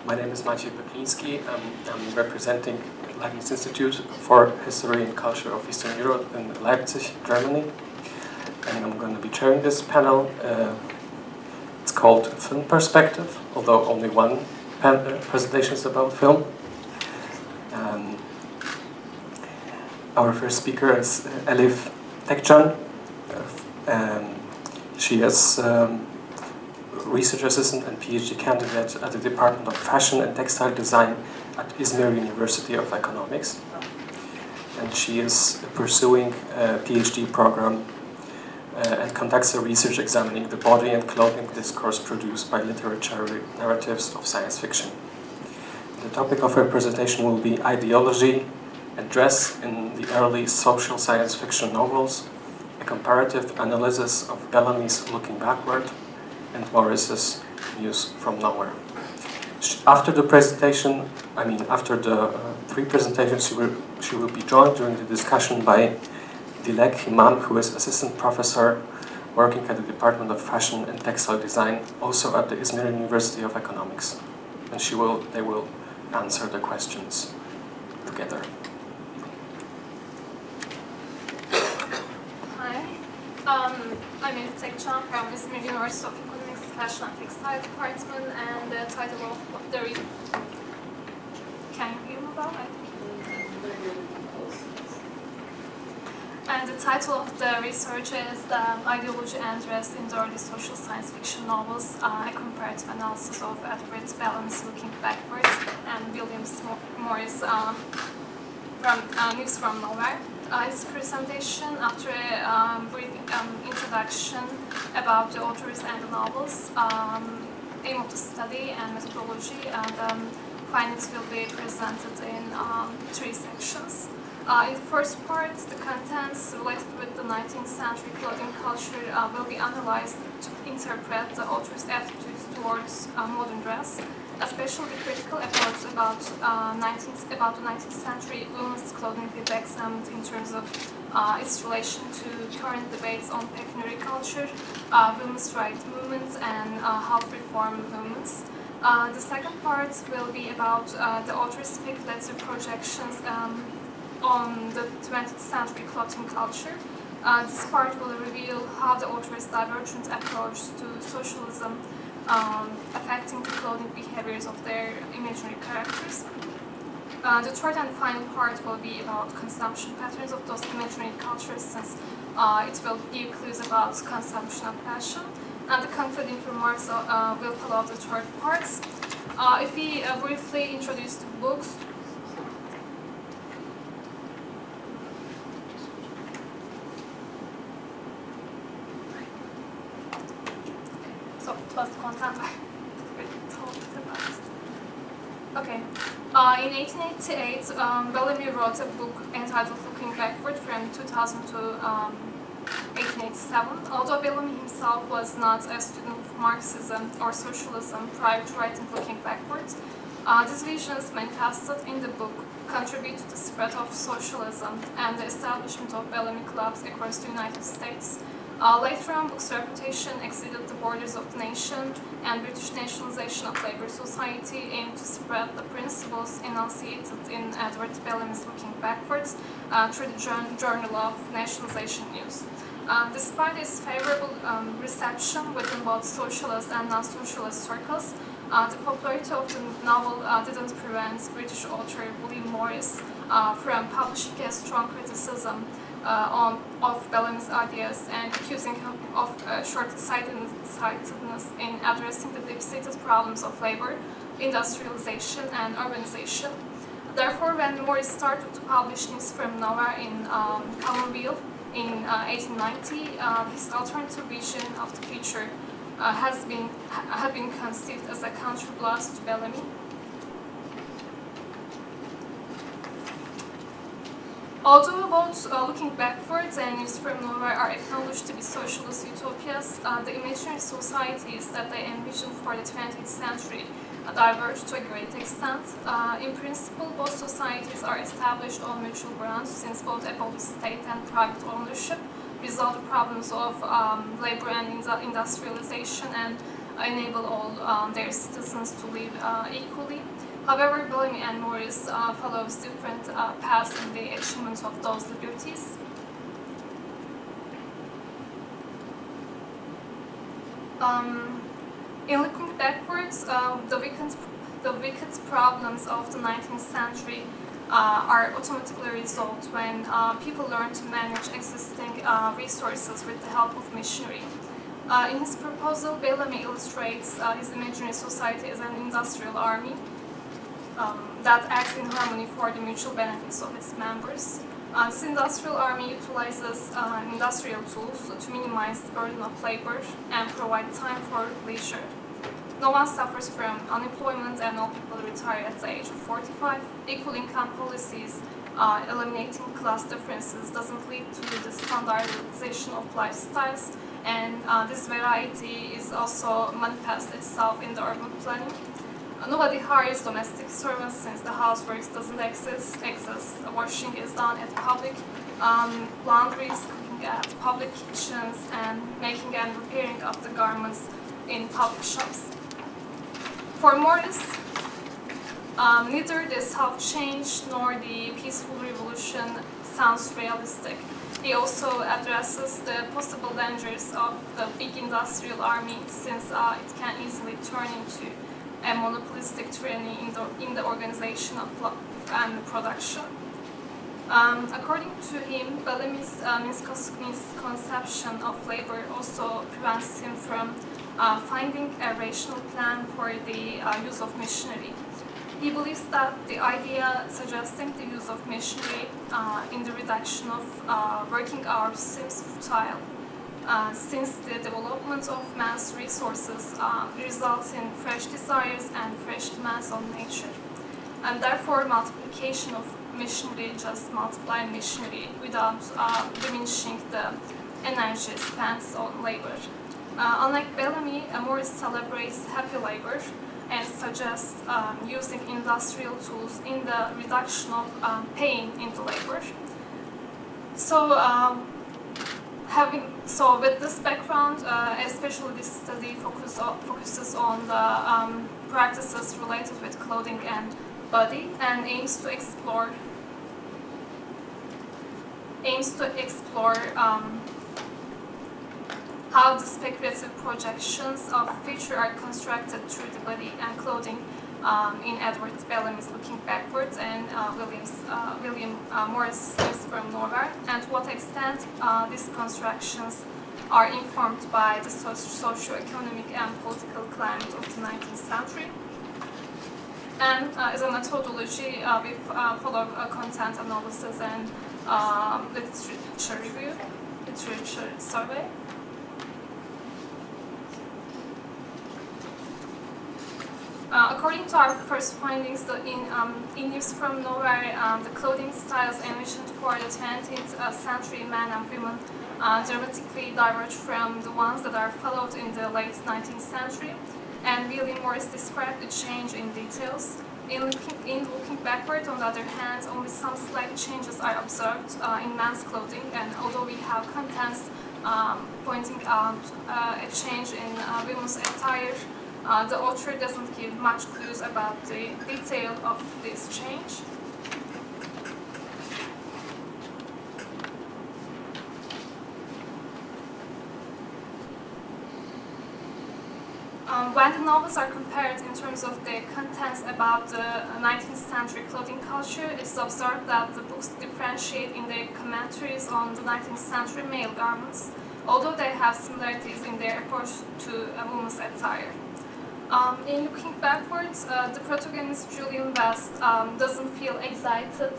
My name is Maciej Peplinski. I'm representing Leibniz Institute for History and Culture of Eastern Europe in Leipzig, Germany. And I'm going to be chairing this panel. It's called Film Perspective, although only one presentation is about film. Our first speaker is Elif Tekcan. She is research assistant and PhD candidate at the Department of Fashion and Textile Design at Izmir University of Economics. And she is pursuing a PhD program and conducts a research examining the body and clothing discourse produced by literary narratives of science fiction. The topic of her presentation will be ideology and dress in the early social science fiction novels, a comparative analysis of Bellamy's Looking Backward, and Mauricio's News from Nowhere. After the presentation, after the three presentations, she will be joined during the discussion by Dilek, Himam, who is assistant professor working at the Department of Fashion and Textile Design, also at the Izmir University of Economics. And they will answer the questions together. Hi, I'm Elif Tekcan from Izmir University of Economics Fashion and Textile Department, and the title of the can you hear me well? And the title of the research is Ideology and Dress in the Early Social Science Fiction Novels, a comparative analysis of Edward Bellamy's Looking Backwards and William Morris from News from Nowhere. This presentation, after a brief introduction about the authors and the novels, aim of the study and methodology, and findings will be presented in three sections. In the first part, the contents related with the 19th century clothing culture will be analyzed to interpret the author's attitudes towards modern dress, especially critical efforts about the 19th century women's clothing will be examined in terms of its relation to current debates on pecuniary culture, women's rights movements, and health reform movements. The second part will be about the author's speculative projections on the 20th century clothing culture. This part will reveal how the author's divergent approach to socialism affecting the clothing behaviors of their imaginary characters. The third and final part will be about consumption patterns of those imaginary cultures, since it will give clues about consumption of fashion. And the concluding remarks will follow the third parts. If we briefly introduce the books, so it was the content I talked about. Okay. In 1888, Bellamy wrote a book entitled Looking Backward from 2000 to 1887. Although Bellamy himself was not a student of Marxism or socialism prior to writing Looking Backward, these visions manifested in the book contribute to the spread of socialism and the establishment of Bellamy clubs across the United States. Later on, book's reputation exceeded the borders of the nation, and British nationalization of labor society aimed to spread the principles enunciated in Edward Bellamy's Looking Backwards through the Journal of Nationalization News. Despite its favorable reception within both socialist and non-socialist circles, the popularity of the novel didn't prevent British author William Morris from publishing a strong criticism of Bellamy's ideas and accusing him of short-sightedness in addressing the deep-seated problems of labor, industrialization, and urbanization. Therefore, when Morris started to publish News from Nowhere in Commonweal in 1890, his alternative vision of the future had been conceived as a counterblast to Bellamy. Although both Looking Backwards and News from Nowhere are acknowledged to be socialist utopias, the imaginary societies that they envision for the 20th century diverge to a great extent. In principle, both societies are established on mutual grounds, since both abolish state and private ownership, resolve the problems of labor and industrialization, and enable all their citizens to live equally. However, Bellamy and Morris follows different paths in the achievement of those liberties. In looking backwards, the wicked problems of the 19th century are automatically resolved when people learn to manage existing resources with the help of machinery. In his proposal, Bellamy illustrates his imaginary society as an industrial army that acts in harmony for the mutual benefits of its members. This industrial army utilizes industrial tools to minimize the burden of labor and provide time for leisure. No one suffers from unemployment and all people retire at the age of 45. Equal income policies eliminating class differences doesn't lead to the standardization of lifestyles, and this variety is also manifests itself in the urban planning. Nobody hires domestic servants since the housework doesn't exist. Washing is done at public laundries, cooking at public kitchens, and making and repairing of the garments in public shops. For Morris, neither the self-change nor the peaceful revolution sounds realistic. He also addresses the possible dangers of the big industrial army, since it can easily turn into a monopolistic tyranny in the organization of and production. According to him, Bellamy's misconception of labor also prevents him from finding a rational plan for the use of machinery. He believes that the idea suggesting the use of machinery in the reduction of working hours seems futile, since the development of man's resources results in fresh desires and fresh demands on nature. And therefore, multiplication of machinery just multiply machinery without diminishing the energy spent on labor. Unlike Bellamy, Morris celebrates happy labor and suggests using industrial tools in the reduction of pain in the labor. So with this background, especially this study focuses on the practices related with clothing and body, and aims to explore how the speculative projections of future are constructed through the body and clothing in Edward Bellamy's Looking Backwards, and William Morris is from Norway, and to what extent these constructions are informed by the socio-economic and political climate of the 19th century. And as a methodology, we follow content analysis and literature review, literature survey. According to our first findings, in News from Norway, the clothing styles envisioned for the 20th century men and women dramatically diverge from the ones that are followed in the late 19th century, and William Morris described the change in details. In looking backward, on the other hand, only some slight changes are observed in men's clothing, and although we have contents pointing out a change in women's attire, the author doesn't give much clues about the detail of this change. When the novels are compared in terms of their contents about the 19th century clothing culture, it's observed that the books differentiate in their commentaries on the 19th century male garments, although they have similarities in their approach to a woman's attire. In looking backwards, the protagonist Julian West doesn't feel excited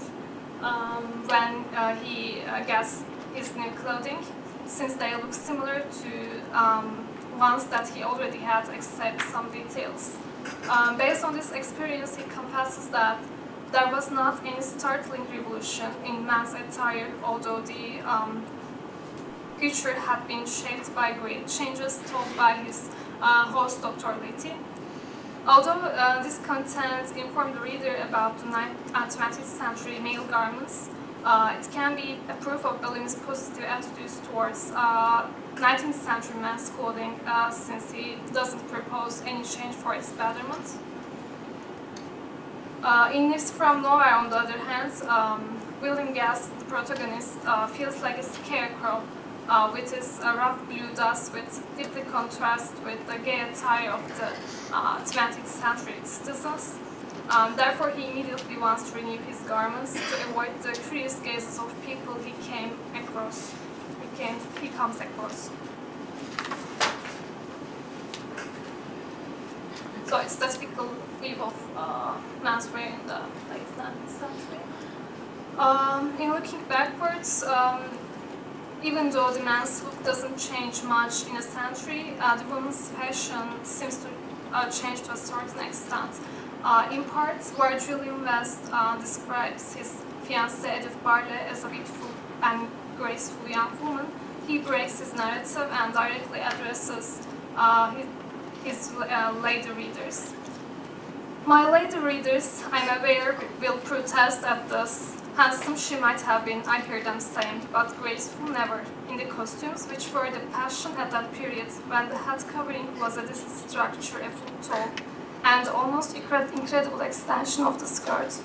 when he gets his new clothing, since they look similar to ones that he already had, except some details. Based on this experience, he confesses that there was not any startling revolution in man's attire, although the future had been shaped by great changes told by his host, Dr. Letty. Although this content informed the reader about the 20th century male garments, It can be a proof of Bellamy's positive attitudes towards 19th century men's clothing, since he doesn't propose any change for its betterment. In News from Nowhere, on the other hand, William Guest, the protagonist, feels like a scarecrow with his rough blue dust, which deeply contrasts with the gay attire of the 20th century citizens. Therefore, he immediately wants to renew his garments to avoid the curious gazes of people he comes across. So it's the typical view of menswear in the late 19th century. In looking backwards, even though the men's look doesn't change much in a century, the women's fashion seems to change to a certain extent. In part, where Julian West describes his fiancée Edith Barley as a beautiful and graceful young woman, he breaks his narrative and directly addresses his lady readers. My lady readers, I'm aware, will protest at this. Handsome she might have been, I hear them saying, but graceful never, in the costumes which were the passion at that period, when the head covering was a decent structure a foot tall, and almost incredible extension of the skirt.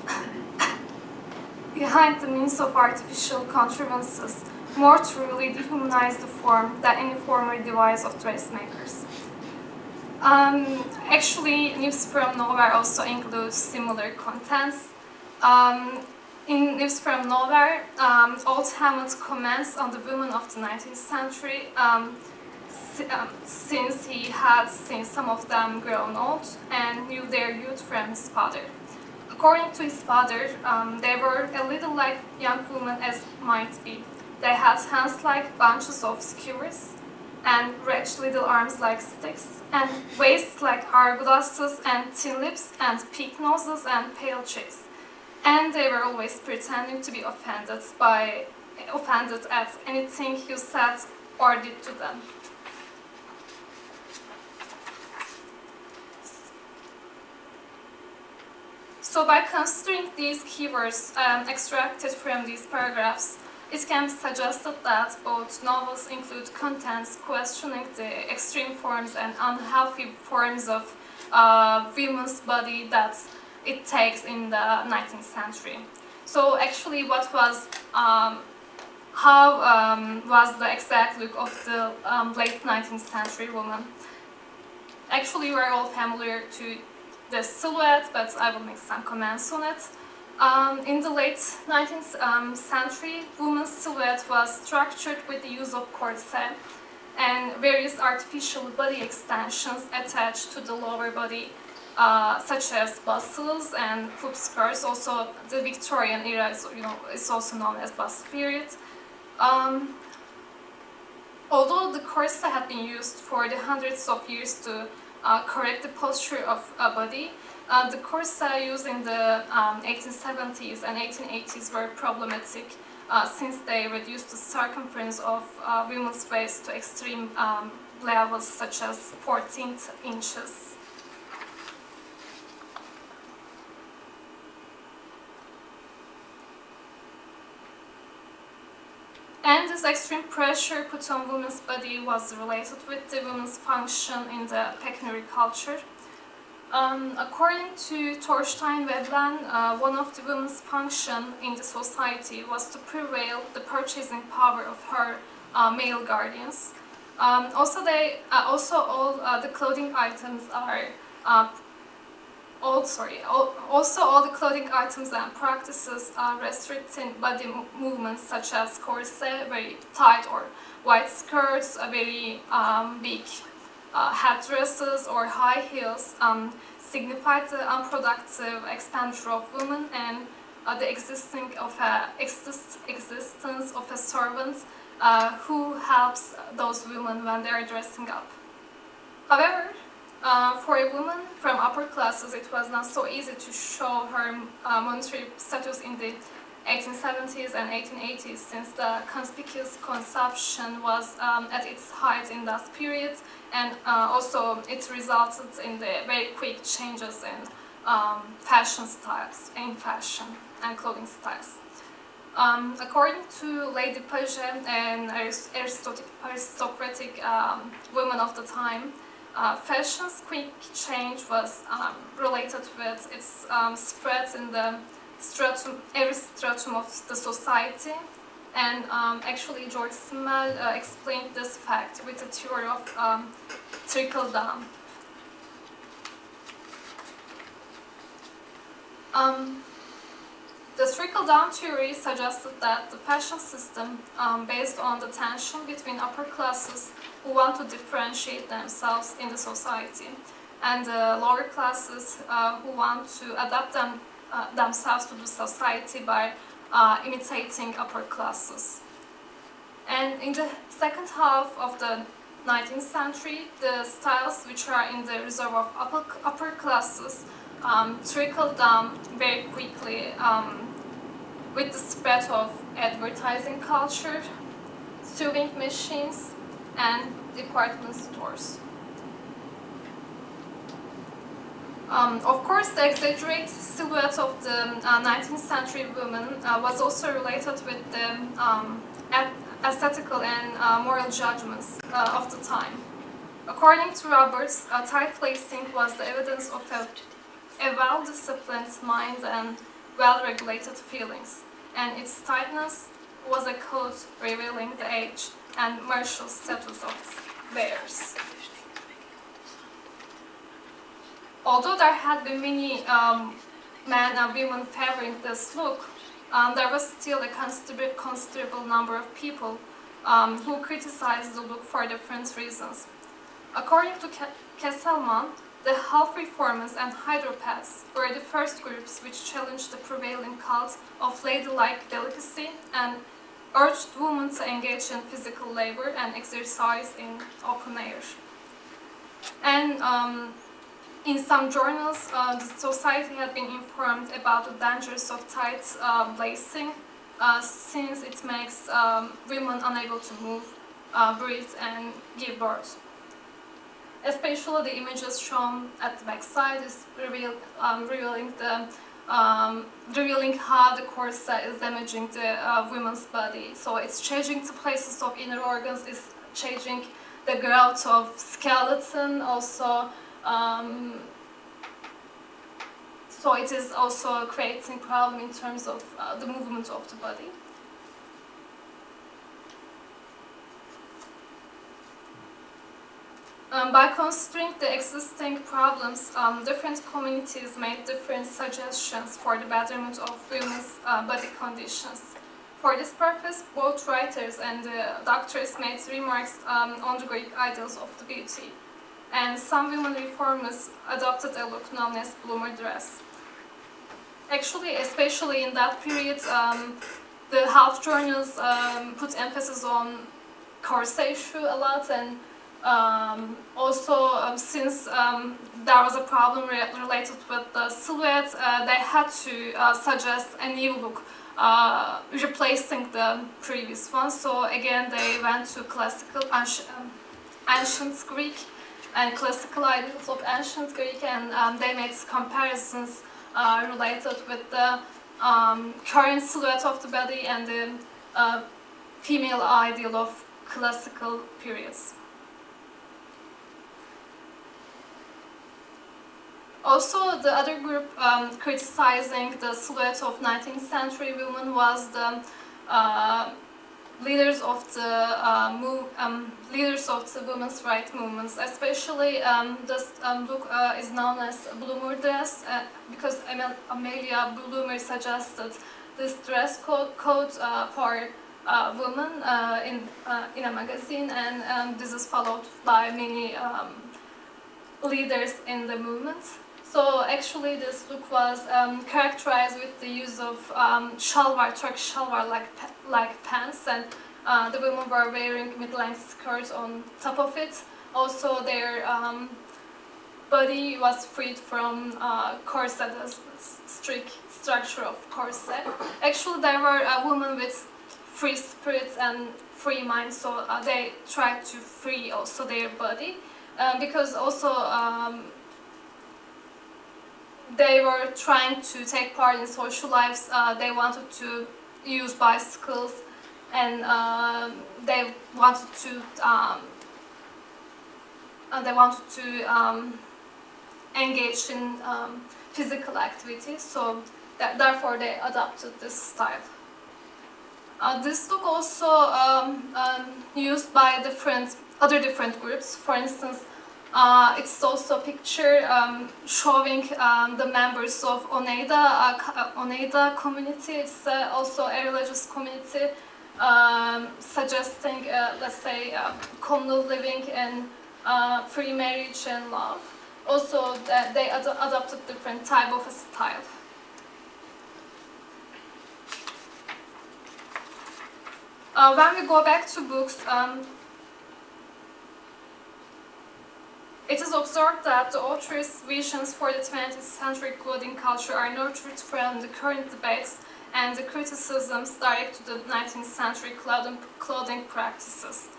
Behind the means of artificial contrivances, more truly dehumanized the form than any former device of dressmakers. Actually, News from Nowhere also includes similar contents. In News from Nowhere, Old Hammond comments on the women of the 19th century, since he had seen some of them grown old and knew their youth from his father. According to his father, they were a little like young women as might be. They had hands like bunches of skewers, and wretched little arms like sticks, and waists like hourglasses, and thin lips, and peaked noses, and pale cheeks. And they were always pretending to be offended at anything you said or did to them. So by considering these keywords extracted from these paragraphs, it can be suggested that both novels include contents questioning the extreme forms and unhealthy forms of women's body that it takes in the 19th century. So actually how was the exact look of the late 19th century woman? Actually, we're all familiar to the silhouette, but I will make some comments on it. In the late 19th century, women's silhouette was structured with the use of corset and various artificial body extensions attached to the lower body, such as bustles and hoop skirts. Also, the Victorian era is also known as bustle period. Although the corset had been used for the hundreds of years to correct the posture of a body, the corset used in the 1870s and 1880s were problematic since they reduced the circumference of women's waist to extreme levels such as 14 inches. And this extreme pressure put on women's body was related with the women's function in the pecuniary culture. According to Thorstein Veblen, one of the women's function in the society was to prevail the purchasing power of her male guardians. Also, all the clothing items are Also, all the clothing items and practices are restricting body movements such as corset, very tight or wide skirts, very big headdresses or high heels signify the unproductive expenditure of women and the existence of a servant who helps those women when they are dressing up. However, for a woman from upper classes, it was not so easy to show her monetary status in the 1870s and 1880s, since the conspicuous consumption was at its height in that period, and also it resulted in the very quick changes in fashion and clothing styles. According to Lady Paget, an aristocratic woman of the time, fashion's quick change was related with its spread in the every stratum of the society. And actually, George Simmel explained this fact with the theory of trickle-down. The trickle-down theory suggested that the fashion system, based on the tension between upper classes who want to differentiate themselves in the society, and the lower classes who want to adapt themselves to the society by imitating upper classes. And in the second half of the 19th century, the styles which are in the reserve of upper classes trickled down very quickly with the spread of advertising culture, sewing machines, and department stores. Of course, the exaggerated silhouette of the 19th century woman was also related with the aesthetical and moral judgments of the time. According to Roberts, tight lacing was the evidence of a well-disciplined mind and well-regulated feelings, and its tightness was a code revealing the age and martial status of its wearers. Although there had been many men and women favoring this look, there was still a considerable number of people who criticized the look for different reasons. According to Kesselman, the half reformers and hydropaths were the first groups which challenged the prevailing cult of ladylike delicacy and urged women to engage in physical labor and exercise in open air. And in some journals, the society had been informed about the dangers of tight lacing, since it makes women unable to move, breathe, and give birth. Especially the images shown at the backside is revealing how the corset is damaging the woman's body. So it's changing the places of inner organs, it's changing the growth of skeleton also. So it is also creating problem in terms of the movement of the body. By considering the existing problems, different communities made different suggestions for the betterment of women's body conditions. For this purpose, both writers and doctors made remarks on the Greek ideals of the beauty. And some women reformers adopted a look known as bloomer dress. Actually, especially in that period, the health journals put emphasis on corset issue a lot, and also since there was a problem related with the silhouette, they had to suggest a new look, replacing the previous one. So again, they went to classical ancient Greek and classical ideals of ancient Greek, and they made comparisons related with the current silhouette of the body and the female ideal of classical periods. Also, the other group criticizing the silhouette of 19th century women was the leaders of the women's rights movements. Especially, this look is known as bloomer dress because Amelia Bloomer suggested this dress code for women in a magazine, and this is followed by many leaders in the movement. So actually, this look was characterized with the use of shalwar, Turkish shalwar like pants, and the women were wearing mid-length skirts on top of it. Also, their body was freed from corset, the strict structure of corset. Actually, there were women with free spirits and free minds, so they tried to free also their body, because also they were trying to take part in social lives. They wanted to use bicycles, and they wanted to engage in physical activity, so therefore they adopted this style. This look also used by other different groups. For instance, it's also a picture showing the members of Oneida community. It's also a religious community, suggesting, let's say, communal living and free marriage and love. Also, they adopted different type of a style. When we go back to books, it is observed that the author's visions for the 20th century clothing culture are nurtured from the current debates and the criticisms direct to the 19th century clothing practices.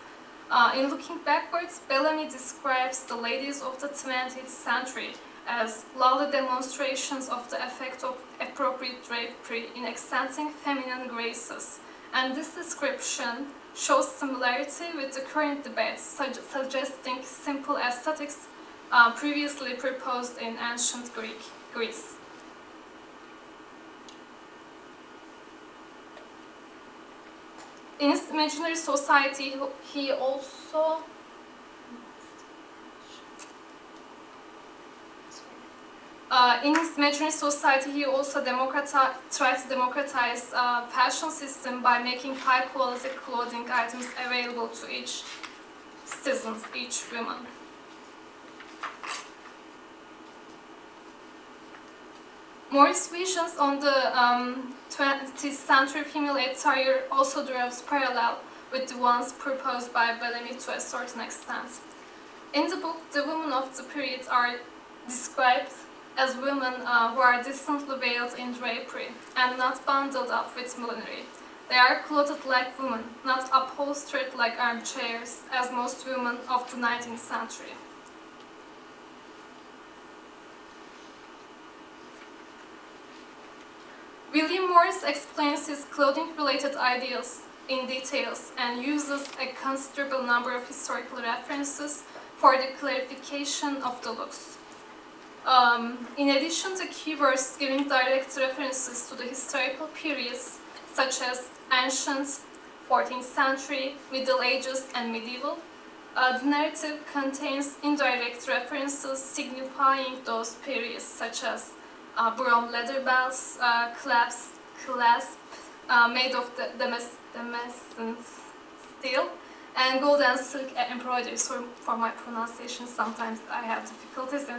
In looking backwards, Bellamy describes the ladies of the 20th century as lovely demonstrations of the effect of appropriate drapery in accenting feminine graces. And this description shows similarity with the current debates, suggesting simple aesthetics previously proposed in ancient Greece. In his imaginary society, he also tried to democratize fashion system by making high-quality clothing items available to each citizen, each woman. Maurice's visions on the 20th century female attire also derives parallel with the ones proposed by Bellamy to a certain extent. In the book, the women of the period are described as women who are decently veiled in drapery and not bundled up with millinery. They are clothed like women, not upholstered like armchairs, as most women of the 19th century. William Morris explains his clothing-related ideas in details and uses a considerable number of historical references for the clarification of the looks. In addition to keywords giving direct references to the historical periods, such as ancient, 14th century, Middle Ages, and medieval, the narrative contains indirect references signifying those periods, such as bronze leather belts, clasp made of Damascene steel, and gold and silk embroidery. So for my pronunciation, sometimes I have difficulties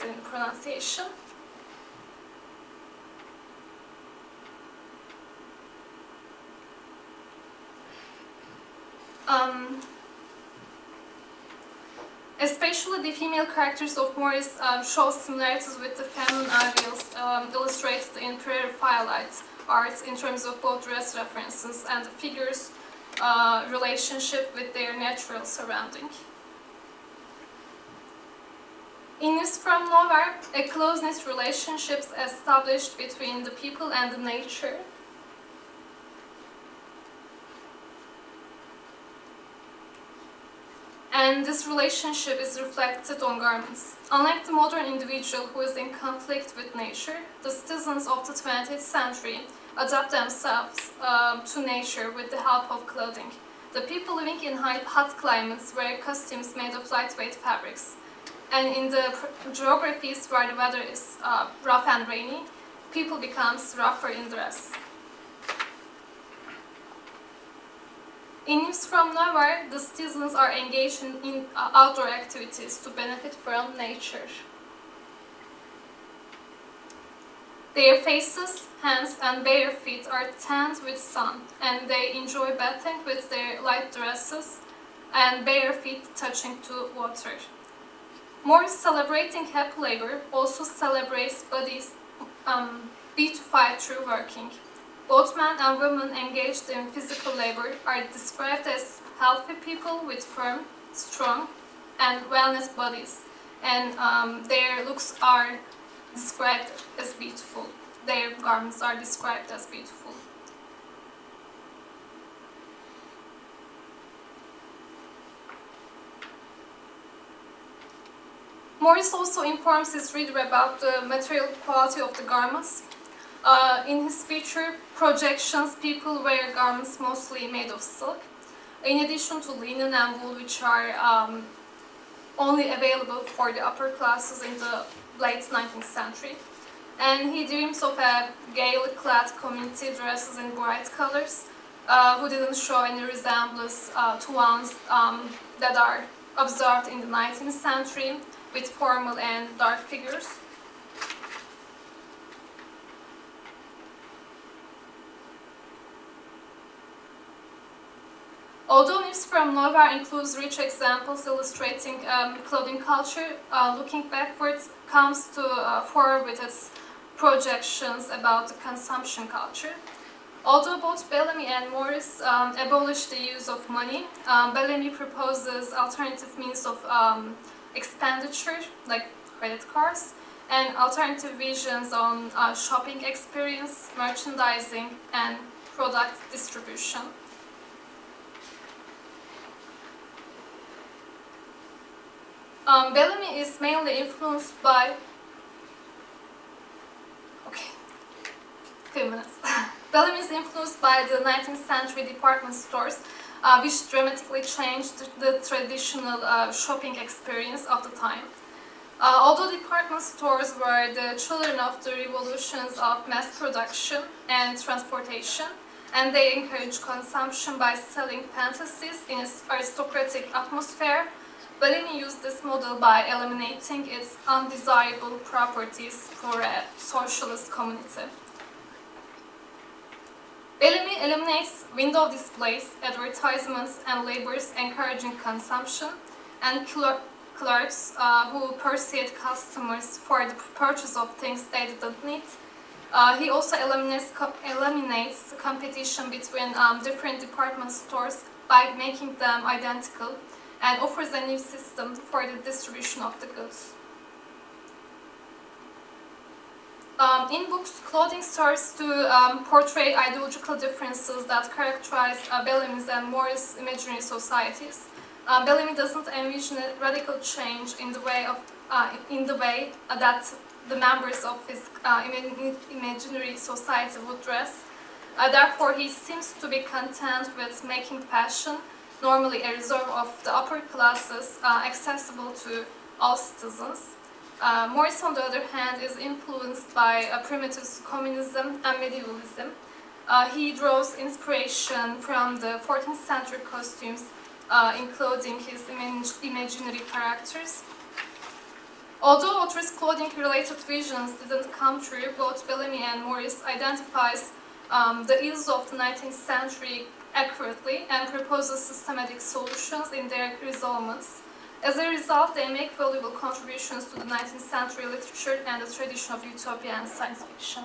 in pronunciation. Especially the female characters of Morris show similarities with the feminine ideals illustrated in pre-Raphaelite art in terms of both dress references and the figures' relationship with their natural surrounding. In News from Nowhere, a close-knit relationship is established between the people and the nature. And this relationship is reflected on garments. Unlike the modern individual who is in conflict with nature, the citizens of the 20th century adapt themselves to nature with the help of clothing. The people living in hot climates wear costumes made of lightweight fabrics. And in the geographies where the weather is rough and rainy, people become rougher in dress. In News from Nowhere, the citizens are engaged in outdoor activities to benefit from nature. Their faces, hands, and bare feet are tanned with sun, and they enjoy bathing with their light dresses and bare feet touching to water. More celebrating happy labor also celebrates bodies beautified through working. Both men and women engaged in physical labor are described as healthy people with firm, strong, and wellness bodies, and their looks are described as beautiful. their garments are described as beautiful. Morris also informs his reader about the material quality of the garments. In his feature projections, people wear garments mostly made of silk, in addition to linen and wool, which are only available for the upper classes in the late 19th century. And he dreams of a gaily clad community dresses in bright colors, who didn't show any resemblance to ones that are observed in the 19th century, with formal and dark figures. Although News from Nowhere includes rich examples illustrating clothing culture, looking backwards comes to forward with its projections about the consumption culture. Although both Bellamy and Morris abolished the use of money, Bellamy proposes alternative means of expenditure, like credit cards, and alternative visions on shopping experience, merchandising, and product distribution. Bellamy is mainly influenced by... Bellamy is influenced by the 19th century department stores, which dramatically changed the traditional shopping experience of the time. Although department stores were the children of the revolutions of mass production and transportation, and they encouraged consumption by selling fantasies in its aristocratic atmosphere, Bellamy used this model by eliminating its undesirable properties for a socialist community. Bellamy eliminates window displays, advertisements, and labels encouraging consumption, and clerks who persuade customers for the purchase of things they didn't need. He also eliminates competition between different department stores by making them identical, and offers a new system for the distribution of the goods. In books, clothing starts to portray ideological differences that characterize Bellamy's and Morris' imaginary societies. Bellamy doesn't envision a radical change in the way that the members of his imaginary society would dress. Therefore, he seems to be content with making fashion, normally a reserve of the upper classes, accessible to all citizens. Morris, on the other hand, is influenced by primitive communism and medievalism. He draws inspiration from the 14th century costumes, including his imaginary characters. Although authors' clothing-related visions didn't come true, both Bellamy and Morris identifies the ills of the 19th century accurately and proposes systematic solutions in their resolvements. As a result, they make valuable contributions to the 19th century literature and the tradition of utopia and science fiction.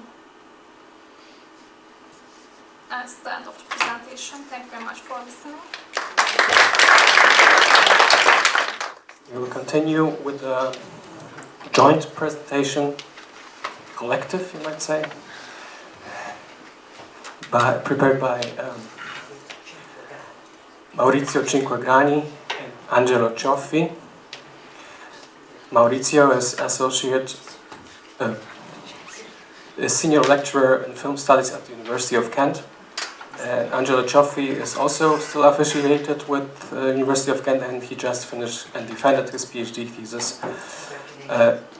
That's the end of the presentation. Thank you very much for listening. We will continue with the joint presentation, collective, you might say, prepared by Maurizio Cinquegrani and Angelo Cioffi. Maurizio is senior lecturer in film studies at the University of Kent. And Angelo Cioffi is also still affiliated with the University of Kent, and he just finished and defended his PhD thesis,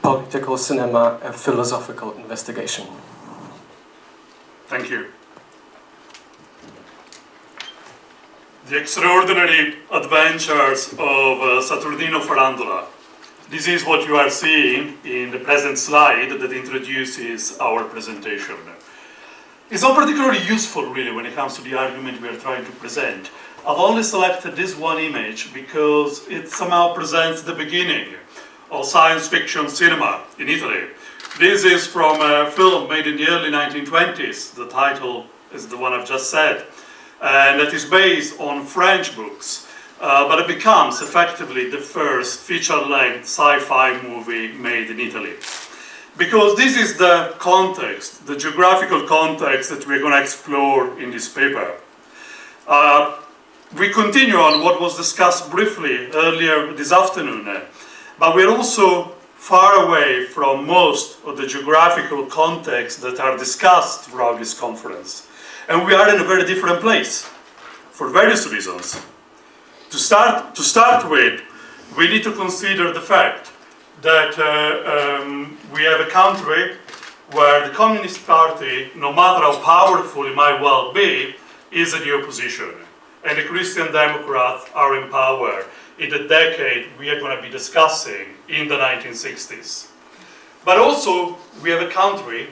Political Cinema, a Philosophical Investigation. Thank you. The extraordinary adventures of Saturnino Ferrandola. This is what you are seeing in the present slide that introduces our presentation. It's not particularly useful, really, when it comes to the argument we are trying to present. I've only selected this one image because it somehow presents the beginning of science fiction cinema in Italy. This is from a film made in the early 1920s. The title is the one I've just said. And that is based on French books, but it becomes effectively the first feature-length sci-fi movie made in Italy. because this is the context, the geographical context that we're going to explore in this paper. We continue on what was discussed briefly earlier this afternoon, but we're also far away from most of the geographical contexts that are discussed throughout this conference. And we are in a very different place, for various reasons. To start with, we need to consider the fact that we have a country where the Communist Party, no matter how powerful it might well be, is in the opposition. And the Christian Democrats are in power in the decade we are going to be discussing in the 1960s. But also, we have a country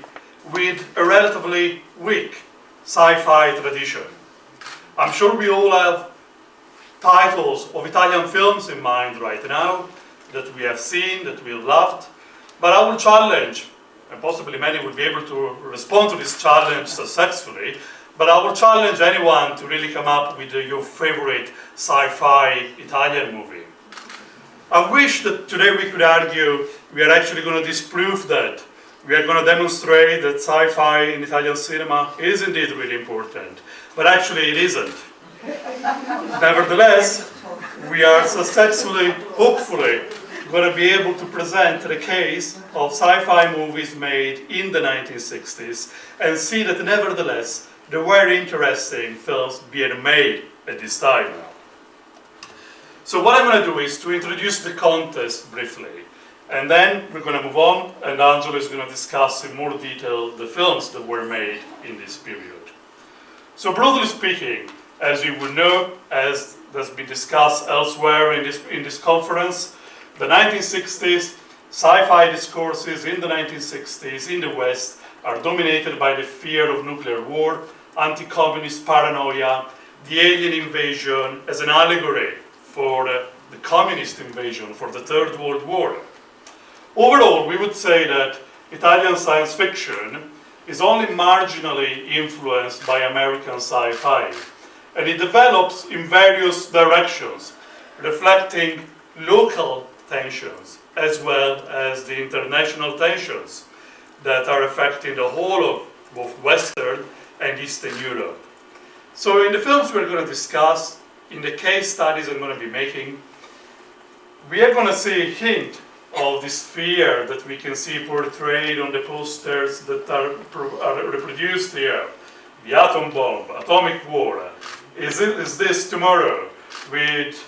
with a relatively weak sci-fi tradition. I'm sure we all have titles of Italian films in mind right now that we have seen, that we have loved, but I will challenge, and possibly many will be able to respond to this challenge successfully, but I will challenge anyone to really come up with your favorite sci-fi Italian movie. I wish that today we could argue we are actually going to disprove that. We are going to demonstrate that sci-fi in Italian cinema is indeed really important, but actually it isn't. Nevertheless, we are successfully, hopefully, going to be able to present the case of sci-fi movies made in the 1960s and see that nevertheless, there were interesting films being made at this time. So what I'm going to do is to introduce the contest briefly, and then we're going to move on, and Angelo is going to discuss in more detail the films that were made in this period. So broadly speaking, as you will know, as has been discussed elsewhere in this conference, the 1960s, sci-fi discourses in the 1960s in the West are dominated by the fear of nuclear war, anti-communist paranoia, the alien invasion as an allegory for the communist invasion, for the Third World War. Overall, we would say that Italian science fiction is only marginally influenced by American sci-fi, and it develops in various directions, reflecting local tensions as well as the international tensions that are affecting the whole of both Western and Eastern Europe. So in the films we're going to discuss, in the case studies I'm going to be making, we are going to see a hint of this fear that we can see portrayed on the posters that are reproduced here. The atom bomb, atomic war. Is this tomorrow with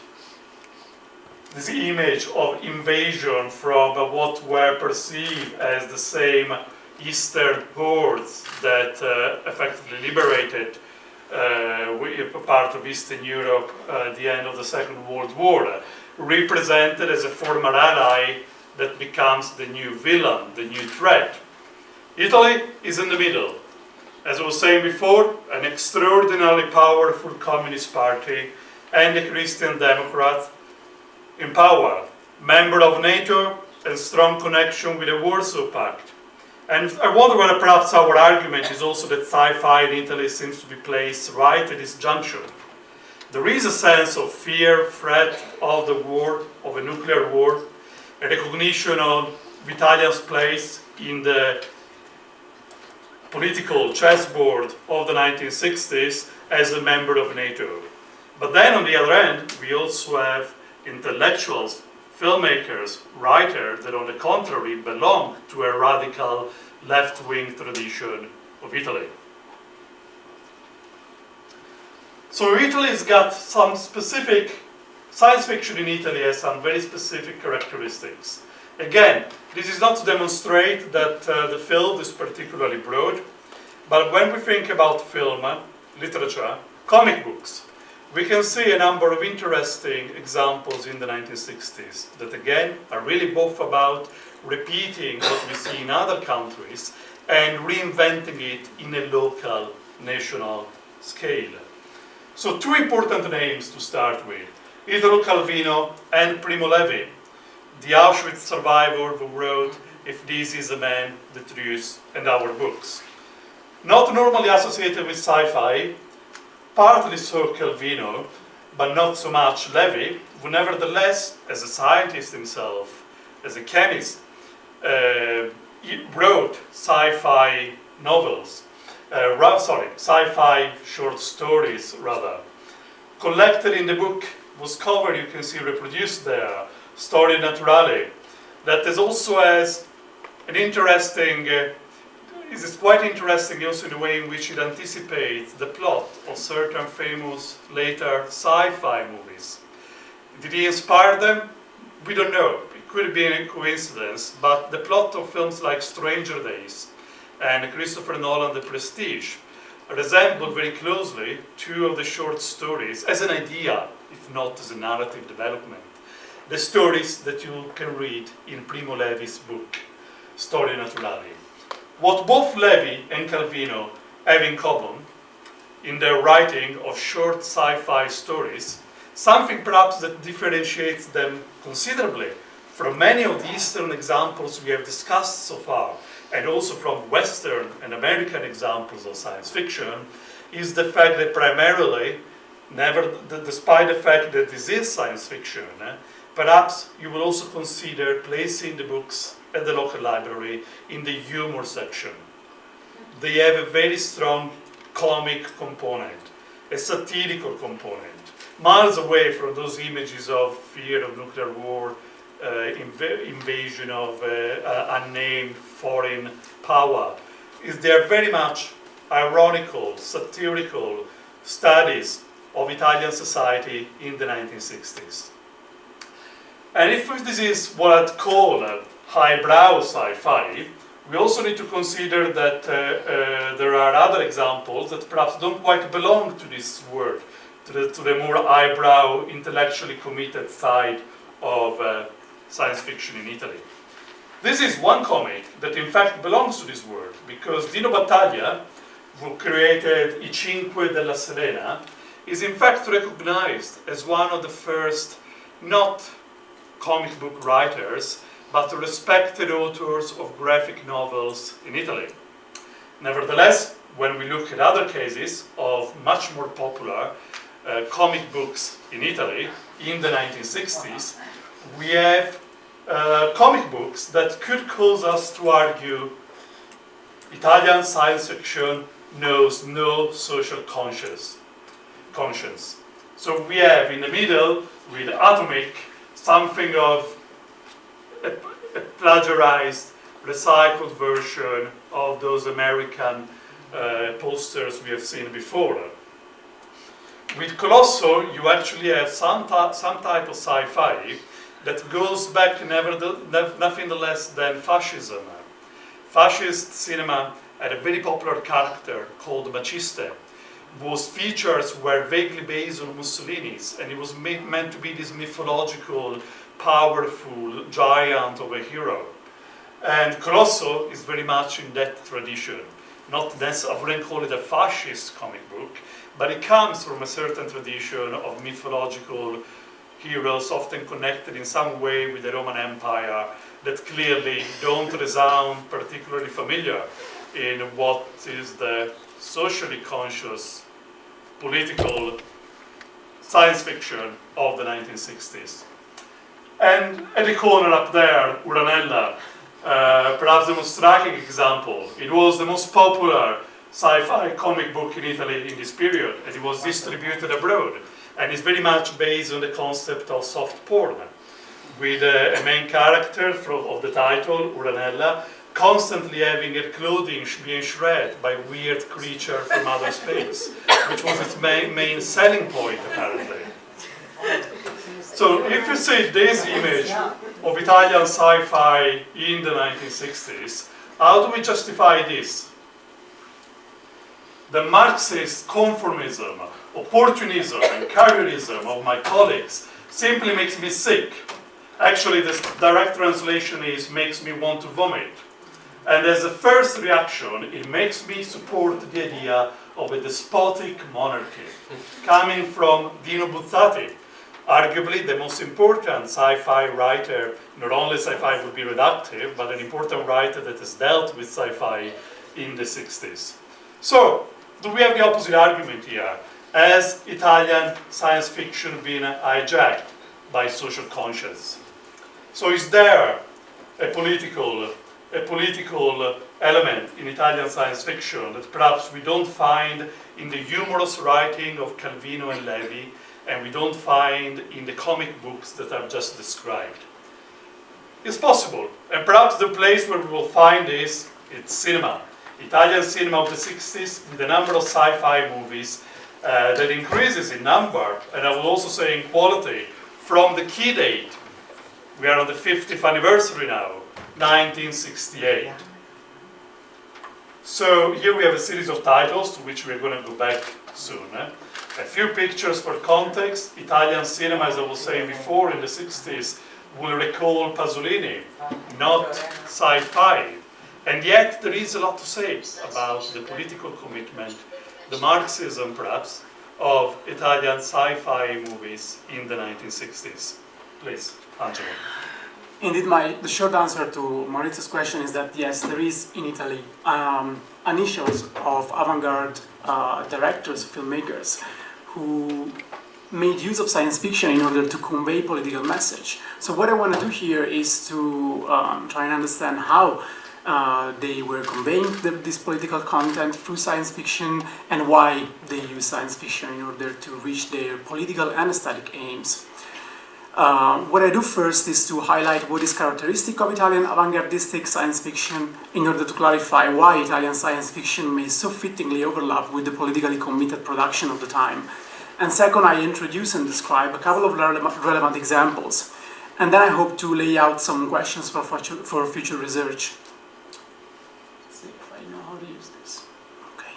this image of invasion from what were perceived as the same Eastern hordes that effectively liberated a part of Eastern Europe at the end of the Second World War, represented as a former ally that becomes the new villain, the new threat. Italy is in the middle. As I was saying before, an extraordinarily powerful Communist Party and the Christian Democrats in power, member of NATO and strong connection with the Warsaw Pact. And I wonder whether perhaps our argument is also that sci-fi in Italy seems to be placed right at this juncture. There is a sense of fear, threat of the war, of a nuclear war, a recognition of Italia's place in the political chessboard of the 1960s as a member of NATO. But then on the other end, we also have intellectuals, filmmakers, writers that on the contrary belong to a radical left-wing tradition of Italy. So Italy's got some specific, science fiction in Italy has some very specific characteristics. Again, this is not to demonstrate that the field is particularly broad, but when we think about film, literature, comic books, we can see a number of interesting examples in the 1960s that again are really both about repeating what we see in other countries and reinventing it in a local, national scale. So two important names to start with, Italo Calvino and Primo Levi, the Auschwitz survivor who wrote If This Is a Man, the Truth, and Our Books. Not normally associated with sci-fi, partly so Calvino, but not so much Levi, who nevertheless, as a scientist himself, as a chemist, he wrote sci-fi novels, sci-fi short stories rather. Collected in the book was covered, you can see reproduced there, Storia Naturale, that is also has an interesting, is quite interesting also in the way in which it anticipates the plot of certain famous later sci-fi movies. Did he inspire them? We don't know. It could have been a coincidence, but the plot of films like Stranger Days and Christopher Nolan The Prestige resembled very closely two of the short stories as an idea, if not as a narrative development. The stories that you can read in Primo Levi's book, Storia Naturale. What both Levi and Calvino have in common in their writing of short sci-fi stories, something perhaps that differentiates them considerably from many of the Eastern examples we have discussed so far, and also from Western and American examples of science fiction, is the fact that primarily, despite the fact that this is science fiction, perhaps you will also consider placing the books at the local library in the humor section. They have a very strong comic component, a satirical component, miles away from those images of fear of nuclear war, invasion of unnamed foreign power. They are very much ironical, satirical studies of Italian society in the 1960s. And if this is what I'd call a highbrow sci-fi, we also need to consider that there are other examples that perhaps don't quite belong to this word, to the more highbrow, intellectually committed side of science fiction in Italy. This is one comic that in fact belongs to this word, because Dino Battaglia, who created I Cinque della Serena, is in fact recognized as one of the first not comic book writers, but respected authors of graphic novels in Italy. Nevertheless, when we look at other cases of much more popular comic books in Italy in the 1960s, we have comic books that could cause us to argue Italian science fiction knows no social conscience. So we have in the middle, with Atomic, something of a plagiarized, recycled version of those American posters we have seen before. With Colosso, you actually have some type of sci-fi that goes back nothing less than fascism. Fascist cinema had a very popular character called Maciej, whose features were vaguely based on Mussolini's, and he was meant to be this mythological, powerful giant of a hero. And Colosso is very much in that tradition. Not necessarily, I wouldn't call it a fascist comic book, but it comes from a certain tradition of mythological heroes, often connected in some way with the Roman Empire, that clearly don't resound particularly familiar in what is the socially conscious political science fiction of the 1960s. And at the corner up there, Uranella, perhaps the most striking example. It was the most popular sci-fi comic book in Italy in this period, and it was distributed abroad. And it's very much based on the concept of soft porn, with a main character of the title, Uranella, constantly having her clothing being shredded by weird creature from outer space, which was its main selling point, apparently. So if you see this image of Italian sci-fi in the 1960s, how do we justify this? The Marxist conformism, opportunism, and careerism of my colleagues simply makes me sick. Actually, the direct translation is makes me want to vomit. And as a first reaction, it makes me support the idea of a despotic monarchy, coming from Dino Buzzati, arguably the most important sci-fi writer. Not only sci-fi would be reductive, but an important writer that has dealt with sci-fi in the 60s. So, do we have the opposite argument here? Has Italian science fiction been hijacked by social conscience? So is there a political a political element in Italian science fiction that perhaps we don't find in the humorous writing of Calvino and Levi, and we don't find in the comic books that I've just described. It's possible, and perhaps the place where we will find this, it's cinema. Italian cinema of the 60s, with a number of sci-fi movies that increases in number, and I will also say in quality, from the key date. We are on the 50th anniversary now, 1968. So here we have a series of titles to which we are going to go back soon. A few pictures for context. Italian cinema, as I was saying before, in the 60s, will recall Pasolini, not sci-fi. And yet there is a lot to say about the political commitment, the Marxism perhaps, of Italian sci-fi movies in the 1960s. Please, Angelo. Indeed, the short answer to Maurizio's question is that yes, there is in Italy initials of avant-garde directors, filmmakers, who made use of science fiction in order to convey political message. So what I want to do here is to try and understand how they were conveying this political content through science fiction and why they use science fiction in order to reach their political and aesthetic aims. What I do first is to highlight what is characteristic of Italian avant-gardistic science fiction in order to clarify why Italian science fiction may so fittingly overlap with the politically committed production of the time. And second, I introduce and describe a couple of relevant examples. And then I hope to lay out some questions for future research. Let's see if I know how to use this. Okay.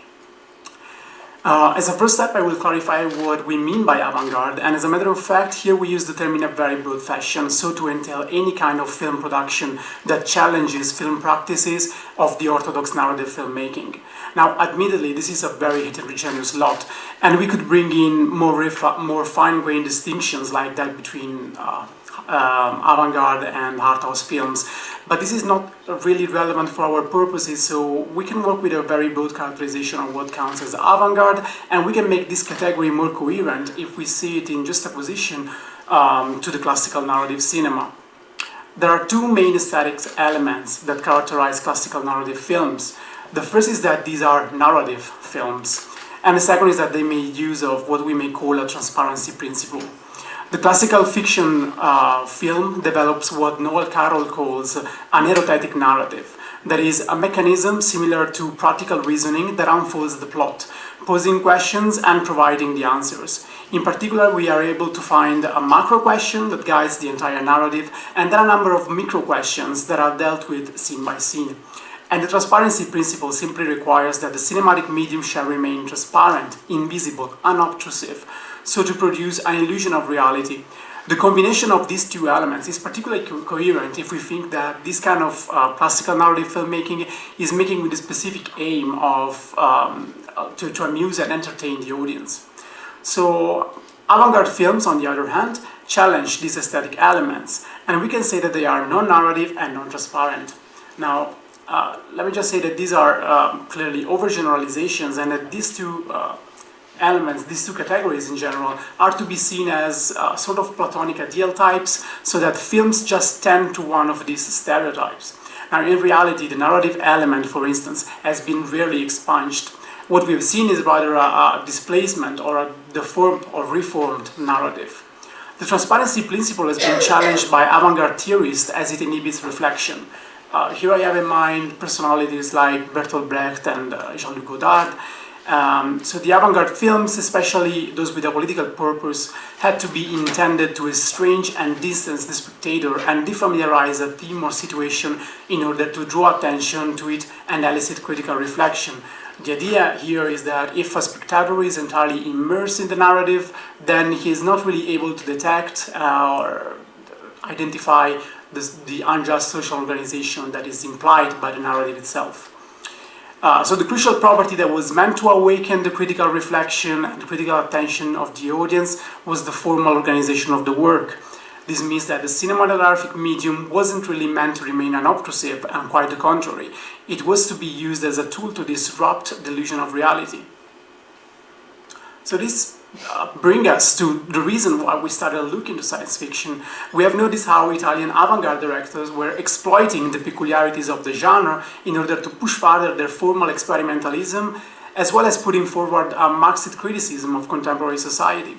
As a first step, I will clarify what we mean by avant-garde, and as a matter of fact, here we use the term in a very broad fashion, so to entail any kind of film production that challenges film practices of the orthodox narrative filmmaking. Now, admittedly, this is a very heterogeneous lot, and we could bring in more fine-grained distinctions like that between avant-garde and art house films, but this is not really relevant for our purposes, so we can work with a very broad characterization of what counts as avant-garde, and we can make this category more coherent if we see it in juxtaposition to the classical narrative cinema. There are two main aesthetic elements that characterize classical narrative films. The first is that these are narrative films, and the second is that they made use of what we may call a transparency principle. The classical fiction film develops what Noel Carroll calls an erotic narrative. That is, a mechanism similar to practical reasoning that unfolds the plot, posing questions and providing the answers. In particular, we are able to find a macro question that guides the entire narrative, and then a number of micro questions that are dealt with scene by scene. And the transparency principle simply requires that the cinematic medium shall remain transparent, invisible, unobtrusive, so to produce an illusion of reality. The combination of these two elements is particularly coherent if we think that this kind of classical narrative filmmaking is making with a specific aim of to amuse and entertain the audience. So avant-garde films, on the other hand, challenge these aesthetic elements, and we can say that they are non-narrative and non-transparent. Now, let me just say that these are clearly overgeneralizations, and that these two elements, these two categories in general, are to be seen as sort of Platonic ideal types, so that films just tend to one of these stereotypes. Now, in reality, the narrative element, for instance, has been rarely expunged. What we've seen is rather a displacement or a deformed or reformed narrative. The transparency principle has been challenged by avant-garde theorists as it inhibits reflection. Here I have in mind personalities like Bertolt Brecht and Jean-Luc Godard. So the avant-garde films, especially those with a political purpose, had to be intended to estrange and distance the spectator and defamiliarize a theme or situation in order to draw attention to it and elicit critical reflection. The idea here is that if a spectator is entirely immersed in the narrative, then he is not really able to detect or identify the unjust social organization that is implied by the narrative itself. So the crucial property that was meant to awaken the critical reflection and the critical attention of the audience was the formal organization of the work. This means that the cinematographic medium wasn't really meant to remain unobtrusive, and quite the contrary. It was to be used as a tool to disrupt the illusion of reality. So this bring us to the reason why we started looking to science fiction. We have noticed how Italian avant-garde directors were exploiting the peculiarities of the genre in order to push further their formal experimentalism, as well as putting forward a Marxist criticism of contemporary society.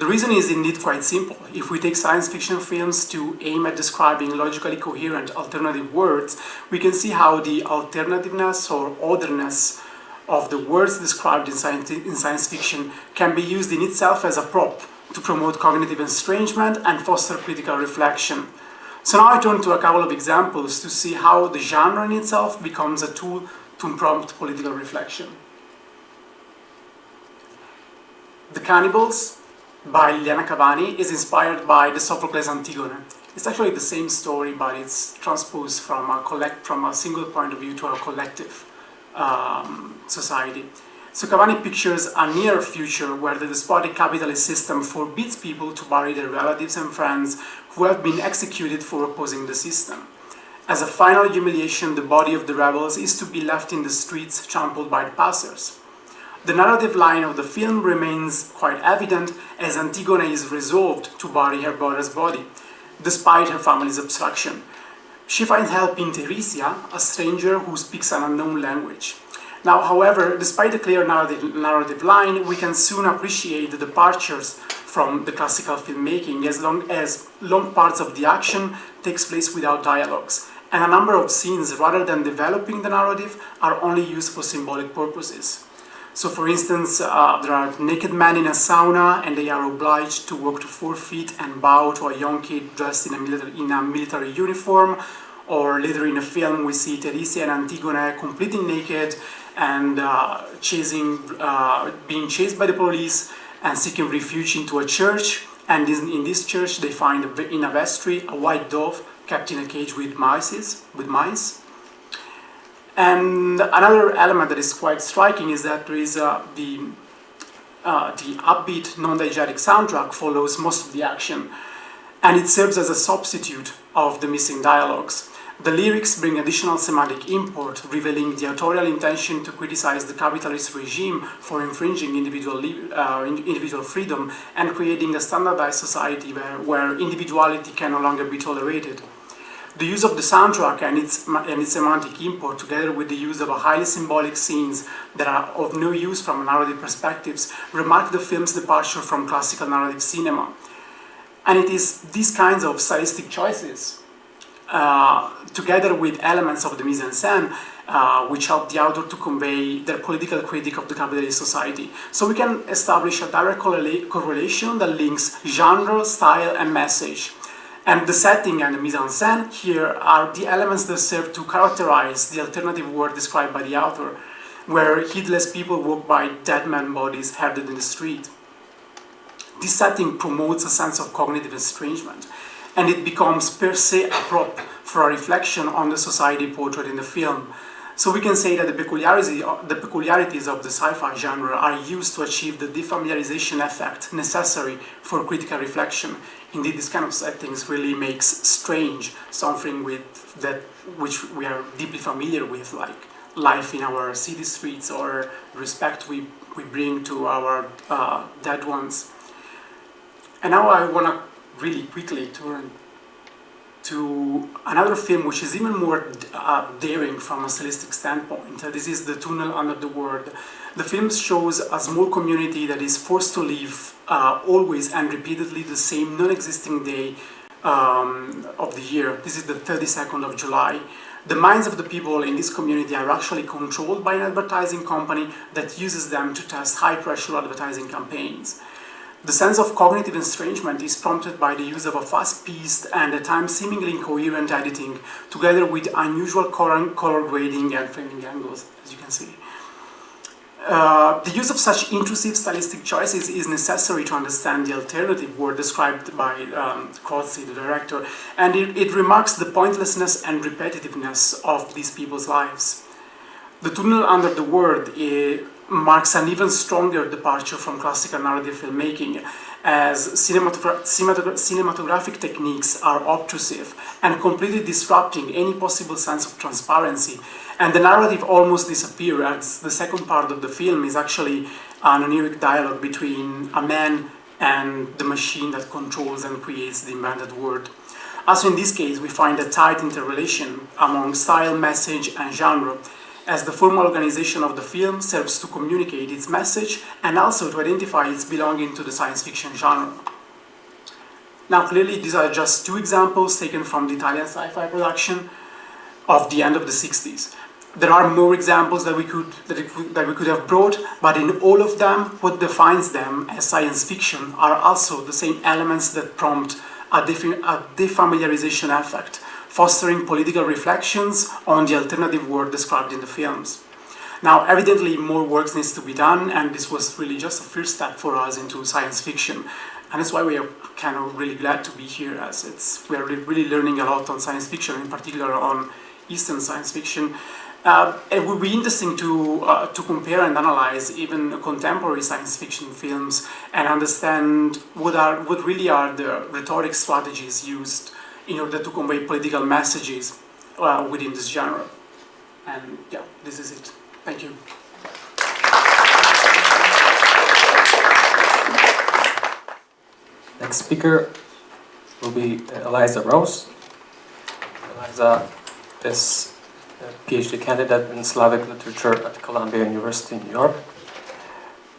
The reason is indeed quite simple. If we take science fiction films to aim at describing logically coherent alternative worlds, we can see how the alternativeness or otherness of the words described in science fiction can be used in itself as a prop to promote cognitive estrangement and foster critical reflection. So now I turn to a couple of examples to see how the genre in itself becomes a tool to prompt political reflection. The Cannibals by Liliana Cavani is inspired by the Sophocles Antigone. It's actually the same story, but it's transposed from a single point of view to a collective society. So Cavani pictures a near future where the despotic capitalist system forbids people to bury their relatives and friends who have been executed for opposing the system. As a final humiliation, the body of the rebels is to be left in the streets trampled by the passers. The narrative line of the film remains quite evident as Antigone is resolved to bury her brother's body, despite her family's obstruction. She finds help in Teresia, a stranger who speaks an unknown language. Now, however, despite the clear narrative line, we can soon appreciate the departures from the classical filmmaking as long parts of the action takes place without dialogues, and a number of scenes, rather than developing the narrative, are only used for symbolic purposes. So, for instance, there are naked men in a sauna, and they are obliged to walk to 4 feet and bow to a young kid dressed in a military uniform. Or later in the film, we see Teresia and Antigone completely naked and being chased by the police and seeking refuge into a church. And in this church, they find in a vestry a white dove kept in a cage with mice. And another element that is quite striking is that there is the upbeat, non-diegetic soundtrack follows most of the action, and it serves as a substitute of the missing dialogues. The lyrics bring additional semantic import, revealing the authorial intention to criticize the capitalist regime for infringing individual freedom and creating a standardized society where individuality can no longer be tolerated. The use of the soundtrack and its semantic import, together with the use of highly symbolic scenes that are of no use from narrative perspectives, remark the film's departure from classical narrative cinema. And it is these kinds of stylistic choices, together with elements of the mise-en-scène, which help the author to convey their political critique of the capitalist society. So we can establish a direct correlation that links genre, style, and message. And the setting and the mise-en-scène here are the elements that serve to characterize the alternative world described by the author, where heedless people walk by dead man bodies herded in the street. This setting promotes a sense of cognitive estrangement, and it becomes per se a prop for a reflection on the society portrayed in the film. So we can say that the peculiarities of the sci-fi genre are used to achieve the defamiliarization effect necessary for critical reflection. Indeed, this kind of settings really makes strange something which we are deeply familiar with, like life in our city streets or respect we bring to our dead ones. And now I want to really quickly turn to another film which is even more daring from a stylistic standpoint. This is The Tunnel Under the World. The film shows a small community that is forced to live always and repeatedly the same non-existing day of the year. This is the 32nd of July. The minds of the people in this community are actually controlled by an advertising company that uses them to test high-pressure advertising campaigns. The sense of cognitive estrangement is prompted by the use of a fast-paced and at times seemingly incoherent editing, together with unusual color grading and framing angles, as you can see. The use of such intrusive stylistic choices is necessary to understand the alternative world described by Crozzi, the director, and it remarks the pointlessness and repetitiveness of these people's lives. The Tunnel Under the World marks an even stronger departure from classical narrative filmmaking, as cinematographic techniques are obtrusive and completely disrupting any possible sense of transparency, and the narrative almost disappears, as the second part of the film is actually an oniric dialogue between a man and the machine that controls and creates the invented world. Also in this case, we find a tight interrelation among style, message, and genre, as the formal organization of the film serves to communicate its message and also to identify its belonging to the science fiction genre. Now, clearly, these are just two examples taken from the Italian sci-fi production of the end of the 60s. There are more examples that we could have brought, but in all of them, what defines them as science fiction are also the same elements that prompt a defamiliarization effect, fostering political reflections on the alternative world described in the films. Now, evidently, more work needs to be done, and this was really just a first step for us into science fiction. And that's why we are kind of really glad to be here, as we are really learning a lot on science fiction, in particular on Eastern science fiction. It would be interesting to compare and analyze even contemporary science fiction films and understand what really are the rhetoric strategies used in order to convey political messages within this genre. And yeah, this is it. Thank you. Next speaker will be Eliza Rose. Eliza is a PhD candidate in Slavic literature at Columbia University in New York.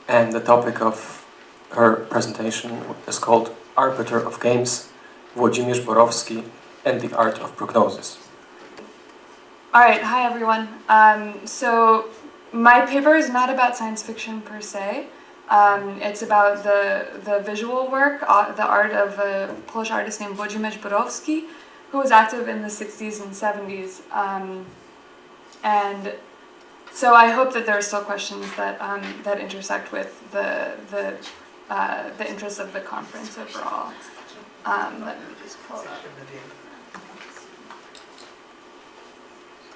And the topic of her presentation is called Arbiter of Games, Włodzimierz, Borowski, and the Art of Prognosis. All right, hi everyone. So my paper is not about science fiction per se. It's about the visual work, the art of a Polish artist named Włodzimierz Borowski, who was active in the 60s and 70s. And so I hope that there are still questions that intersect with the interests of the conference overall. Let me just pull it up.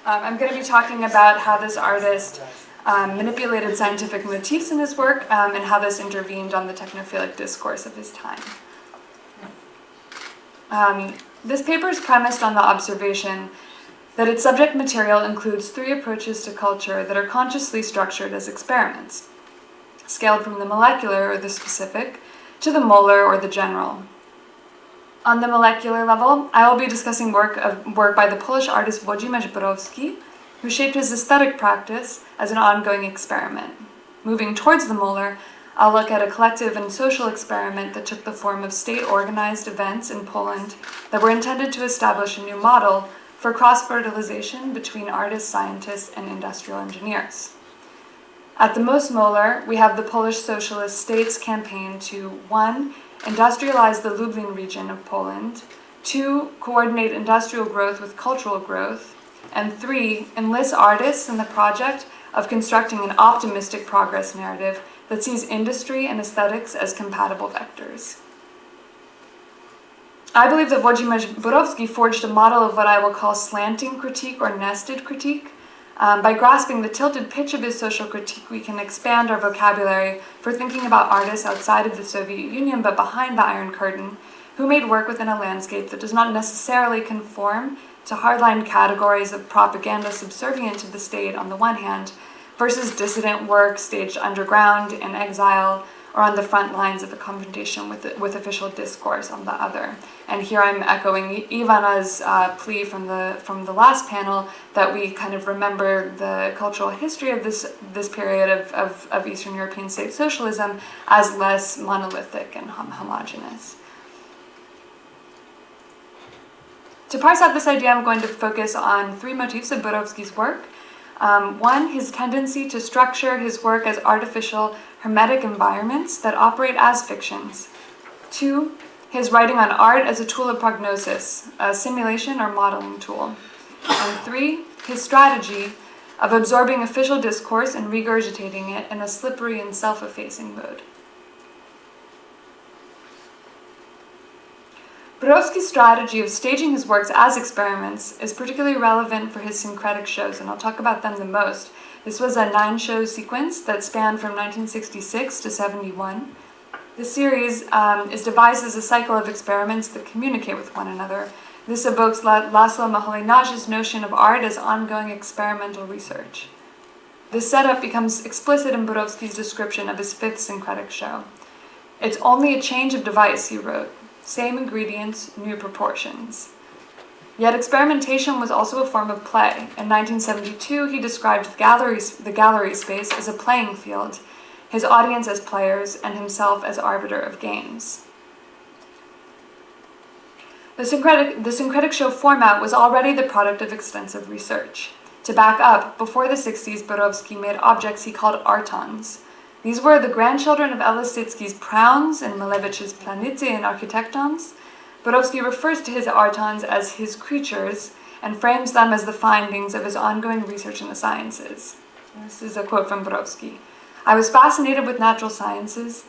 I'm going to be talking about how this artist manipulated scientific motifs in his work and how this intervened on the technophilic discourse of his time. This paper is premised on the observation that its subject material includes three approaches to culture that are consciously structured as experiments, scaled from the molecular or the specific to the molar or the general. On the molecular level, I will be discussing work by the Polish artist Włodzimierz Borowski, who shaped his aesthetic practice as an ongoing experiment. Moving towards the molar, I'll look at a collective and social experiment that took the form of state-organized events in Poland that were intended to establish a new model for cross-fertilization between artists, scientists, and industrial engineers. At the most molar, we have the Polish socialist state's campaign to 1. Industrialize the Lublin region of Poland, 2. Coordinate industrial growth with cultural growth, and 3. Enlist artists in the project of constructing an optimistic progress narrative that sees industry and aesthetics as compatible vectors. I believe that Włodzimierz Borowski forged a model of what I will call slanting critique or nested critique. By grasping the tilted pitch of his social critique, we can expand our vocabulary for thinking about artists outside of the Soviet Union but behind the Iron Curtain, who made work within a landscape that does not necessarily conform to hardline categories of propaganda subservient to the state on the one hand, versus dissident work staged underground, in exile, or on the front lines of a confrontation with official discourse on the other. And here I'm echoing Ivana's plea from the last panel that we kind of remember the cultural history of this period of Eastern European state socialism as less monolithic and homogeneous. To parse out this idea, I'm going to focus on three motifs of Borowski's work. 1, his tendency to structure his work as artificial, hermetic environments that operate as fictions. 2, his writing on art as a tool of prognosis, a simulation or modeling tool. And 3, his strategy of absorbing official discourse and regurgitating it in a slippery and self-effacing mode. Borowski's strategy of staging his works as experiments is particularly relevant for his syncretic shows, and I'll talk about them the most. This was a 9-show sequence that spanned from 1966 to 71. The series is devised as a cycle of experiments that communicate with one another. This evokes Laszlo Moholy-Nagy's notion of art as ongoing experimental research. This setup becomes explicit in Borowski's description of his fifth syncretic show. "It's only a change of device," he wrote. "Same ingredients, new proportions." Yet experimentation was also a form of play. In 1972, he described the gallery space as a playing field, his audience as players, and himself as arbiter of games. The syncretic show format was already the product of extensive research. To back up, before the 60s, Borowski made objects he called artons. These were the grandchildren of Elisticky's Prawns and Malevich's Planitie and Architectons. Borowski refers to his artons as his creatures and frames them as the findings of his ongoing research in the sciences. This is a quote from Borowski. "I was fascinated with natural sciences,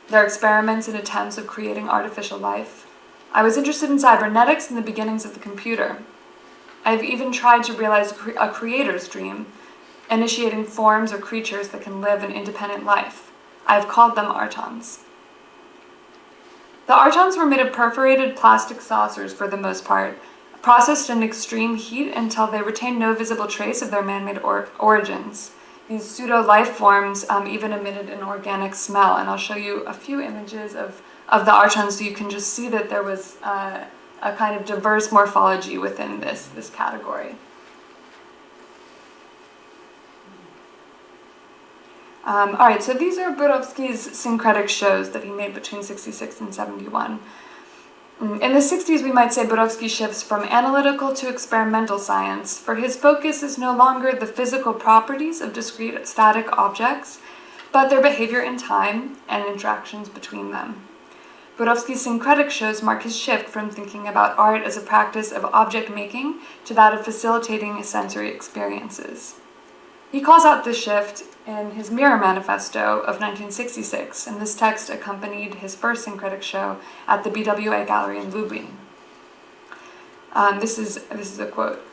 their experiments and attempts of creating artificial life. I was interested in cybernetics and the beginnings of the computer. I have even tried to realize a creator's dream, initiating forms or creatures that can live an independent life. I have called them artons." The artons were made of perforated plastic saucers for the most part, processed in extreme heat until they retained no visible trace of their man-made origins. These pseudo-life forms even emitted an organic smell, and I'll show you a few images of the artons so you can just see that there was a kind of diverse morphology within this category. All right, so these are Borowski's syncretic shows that he made between 66 and 71. In the 60s, we might say Borowski shifts from analytical to experimental science, for his focus is no longer the physical properties of discrete static objects, but their behavior in time and interactions between them. Borowski's syncretic shows mark his shift from thinking about art as a practice of object making to that of facilitating sensory experiences. He calls out this shift in his Mirror Manifesto of 1966, and this text accompanied his first syncretic show at the BWA Gallery in Lublin. This is a quote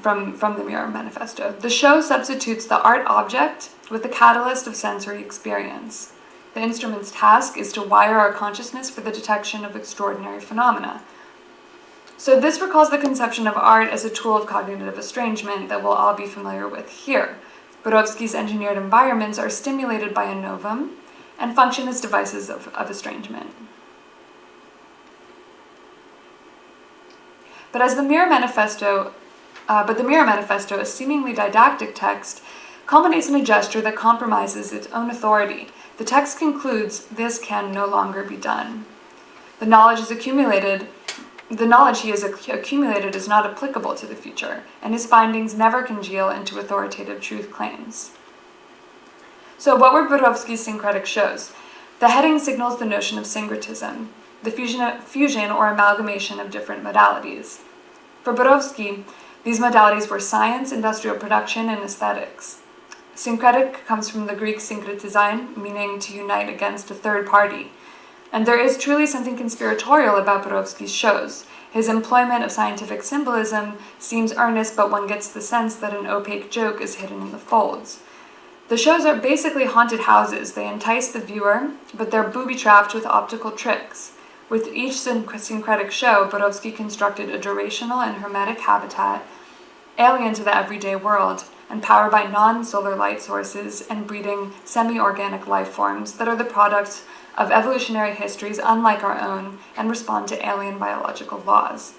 from the Mirror Manifesto. "The show substitutes the art object with the catalyst of sensory experience. The instrument's task is to wire our consciousness for the detection of extraordinary phenomena." So this recalls the conception of art as a tool of cognitive estrangement that we'll all be familiar with here. Borowski's engineered environments are stimulated by a novum and function as devices of estrangement. But the Mirror Manifesto, a seemingly didactic text, culminates in a gesture that compromises its own authority. The text concludes, "This can no longer be done." The knowledge he has accumulated is not applicable to the future, and his findings never congeal into authoritative truth claims. So what were Borowski's syncretic shows? The heading signals the notion of syncretism, the fusion or amalgamation of different modalities. For Borowski, these modalities were science, industrial production, and aesthetics. Syncretic comes from the Greek syncretizine, meaning to unite against a third party. And there is truly something conspiratorial about Borowski's shows. His employment of scientific symbolism seems earnest, but one gets the sense that an opaque joke is hidden in the folds. The shows are basically haunted houses. They entice the viewer, but they're booby-trapped with optical tricks. With each syncretic show, Borowski constructed a durational and hermetic habitat, alien to the everyday world, and powered by non-solar light sources and breeding semi-organic life forms that are the products of evolutionary histories unlike our own and respond to alien biological laws.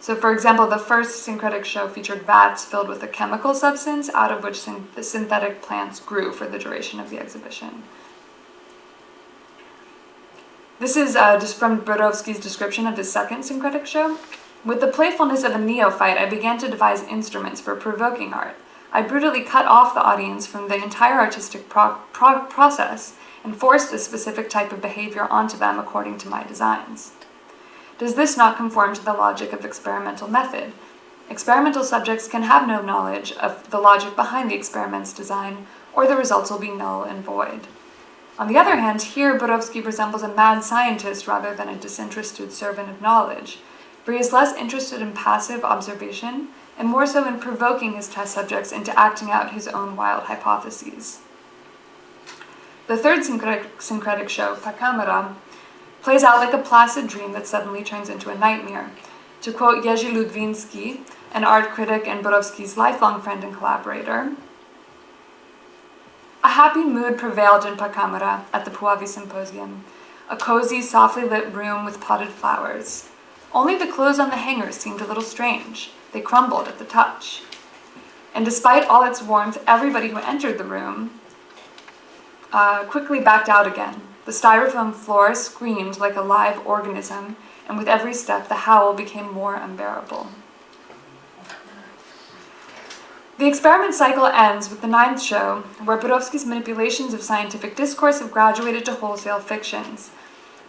So, for example, the first syncretic show featured vats filled with a chemical substance out of which the synthetic plants grew for the duration of the exhibition. This is just from Borowski's description of his second syncretic show. "With the playfulness of a neophyte, I began to devise instruments for provoking art. I brutally cut off the audience from the entire artistic process and forced a specific type of behavior onto them according to my designs. Does this not conform to the logic of experimental method? Experimental subjects can have no knowledge of the logic behind the experiment's design, or the results will be null and void." On the other hand, here Borowski resembles a mad scientist rather than a disinterested servant of knowledge, for he is less interested in passive observation and more so in provoking his test subjects into acting out his own wild hypotheses. The third syncretic show, Pacamera, plays out like a placid dream that suddenly turns into a nightmare. To quote Jerzy Ludwiński, an art critic and Borowski's lifelong friend and collaborator, happy mood prevailed in Pacamera at the Puavi Symposium, a cozy, softly lit room with potted flowers. Only the clothes on the hangers seemed a little strange. They crumbled at the touch. And despite all its warmth, everybody who entered the room quickly backed out again. The styrofoam floor screamed like a live organism, and with every step the howl became more unbearable. The experiment cycle ends with the 9th show, where Borowski's manipulations of scientific discourse have graduated to wholesale fictions.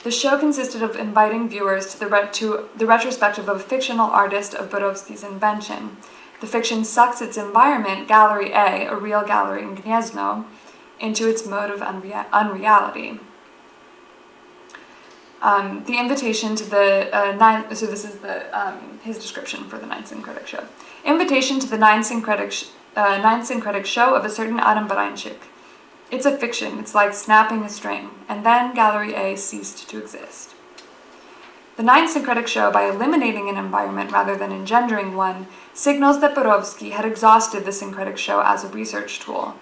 The show consisted of inviting viewers to the retrospective of a fictional artist of Borowski's invention. The fiction sucks its environment, Gallery A, a real gallery in Gniezno, into its mode of unreality. The invitation to the ninth, so this is his description for the ninth syncretic show. Invitation to the ninth syncretic show of a certain Adam Barańczyk. It's a fiction, it's like snapping a string, and then Gallery A ceased to exist. The ninth syncretic show, by eliminating an environment rather than engendering one, signals that Borowski had exhausted the syncretic show as a research tool.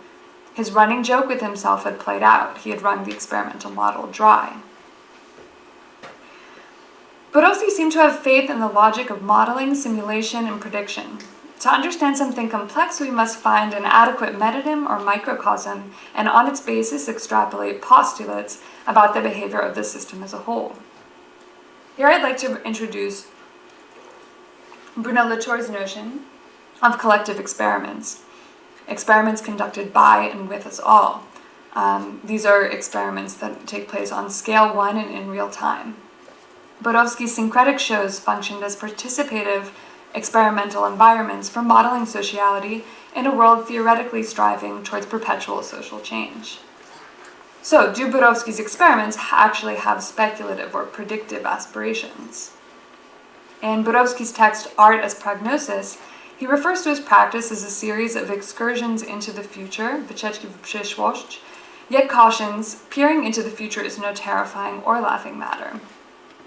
His running joke with himself had played out. He had wrung the experimental model dry. Borowski seemed to have faith in the logic of modeling, simulation, and prediction. To understand something complex, we must find an adequate metonym or microcosm, and on its basis extrapolate postulates about the behavior of the system as a whole. Here I'd like to introduce Bruno Latour's notion of collective experiments conducted by and with us all. These are experiments that take place on scale 1 and in real time. Borowski's syncretic shows functioned as participative experimental environments for modeling sociality in a world theoretically striving towards perpetual social change. So, do Borowski's experiments actually have speculative or predictive aspirations? In Borowski's text Art as Prognosis, he refers to his practice as a series of excursions into the future, wycieczki w przyszłość, yet cautions, peering into the future is no terrifying or laughing matter.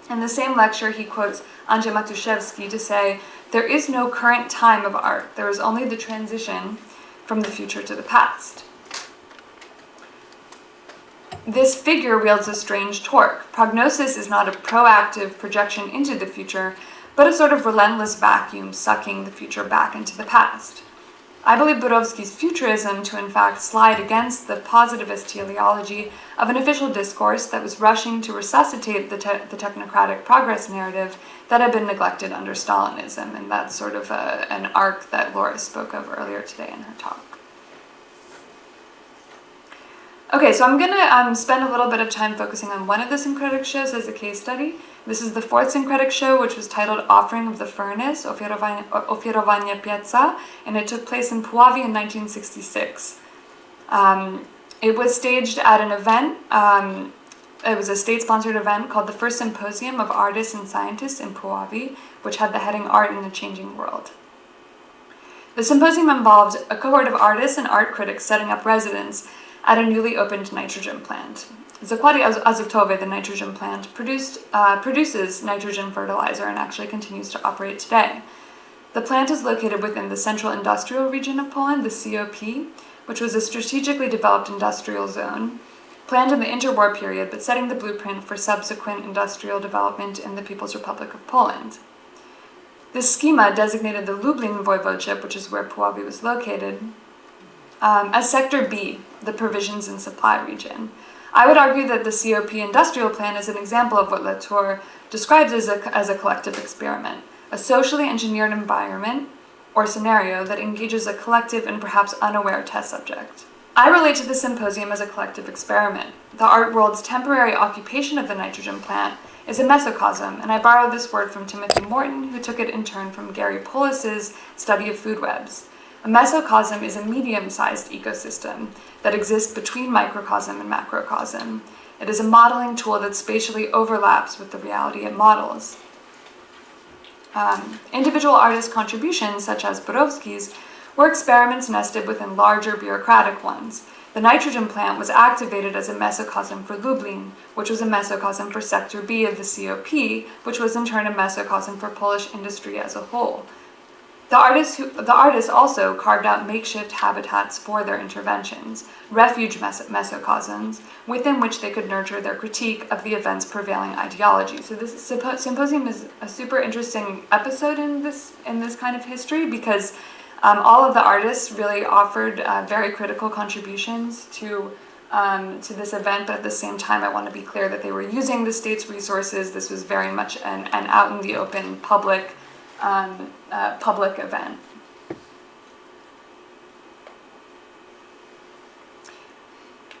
In the same lecture, he quotes Andrzej Matuszewski to say, "There is no current time of art, there is only the transition from the future to the past." This figure wields a strange torque. Prognosis is not a proactive projection into the future, but a sort of relentless vacuum sucking the future back into the past. I believe Borowski's futurism to in fact slide against the positivist teleology of an official discourse that was rushing to resuscitate the technocratic progress narrative that had been neglected under Stalinism, and that's sort of an arc that Laura spoke of earlier today in her talk. Okay, so I'm going to spend a little bit of time focusing on one of the syncretic shows as a case study. This is the fourth syncretic show, which was titled Offering of the Furnace, Ofiarowanie Pieca, and it took place in Puławy in 1966. It was staged at an event, it was a state-sponsored event called the First Symposium of Artists and Scientists in Puławy, which had the heading Art in the Changing World. The symposium involved a cohort of artists and art critics setting up residence at a newly opened nitrogen plant. Zakłady Azotowe, the nitrogen plant, produces nitrogen fertilizer and actually continues to operate today. The plant is located within the Central Industrial Region of Poland, the COP, which was a strategically developed industrial zone, planned in the interwar period, but setting the blueprint for subsequent industrial development in the People's Republic of Poland. This schema designated the Lublin Voivodeship, which is where Puławy was located, as Sector B, the provisions and supply region. I would argue that the COP industrial plan is an example of what Latour describes as a collective experiment, a socially engineered environment or scenario that engages a collective and perhaps unaware test subject. I relate to the symposium as a collective experiment. The art world's temporary occupation of the nitrogen plant is a mesocosm, and I borrowed this word from Timothy Morton, who took it in turn from Gary Polis's study of food webs. A mesocosm is a medium-sized ecosystem that exists between microcosm and macrocosm. It is a modeling tool that spatially overlaps with the reality it models. Individual artist contributions, such as Borowski's, were experiments nested within larger bureaucratic ones. The nitrogen plant was activated as a mesocosm for Lublin, which was a mesocosm for Sector B of the COP, which was in turn a mesocosm for Polish industry as a whole. The artists also carved out makeshift habitats for their interventions, refuge mesocosms, within which they could nurture their critique of the event's prevailing ideology. So this symposium is a super interesting episode in this kind of history, because all of the artists really offered very critical contributions to this event, but at the same time I want to be clear that they were using the state's resources. This was very much an out in the open public event.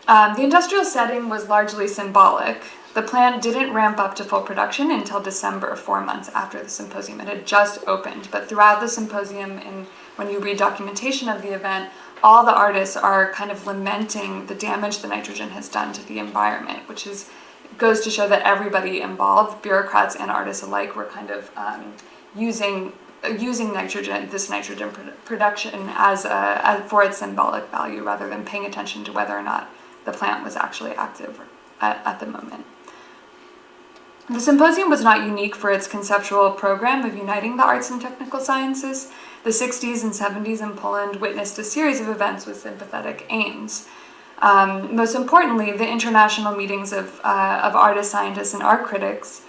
The industrial setting was largely symbolic. The plant didn't ramp up to full production until December, 4 months after the symposium. It had just opened, but throughout the symposium, and when you read documentation of the event, all the artists are kind of lamenting the damage the nitrogen has done to the environment, which goes to show that everybody involved, bureaucrats and artists alike, were kind of using nitrogen, this nitrogen production, as for its symbolic value, rather than paying attention to whether or not the plant was actually active at the moment. The symposium was not unique for its conceptual program of uniting the arts and technical sciences. The 60s and 70s in Poland witnessed a series of events with sympathetic aims. Most importantly, the international meetings of artists, scientists, and art critics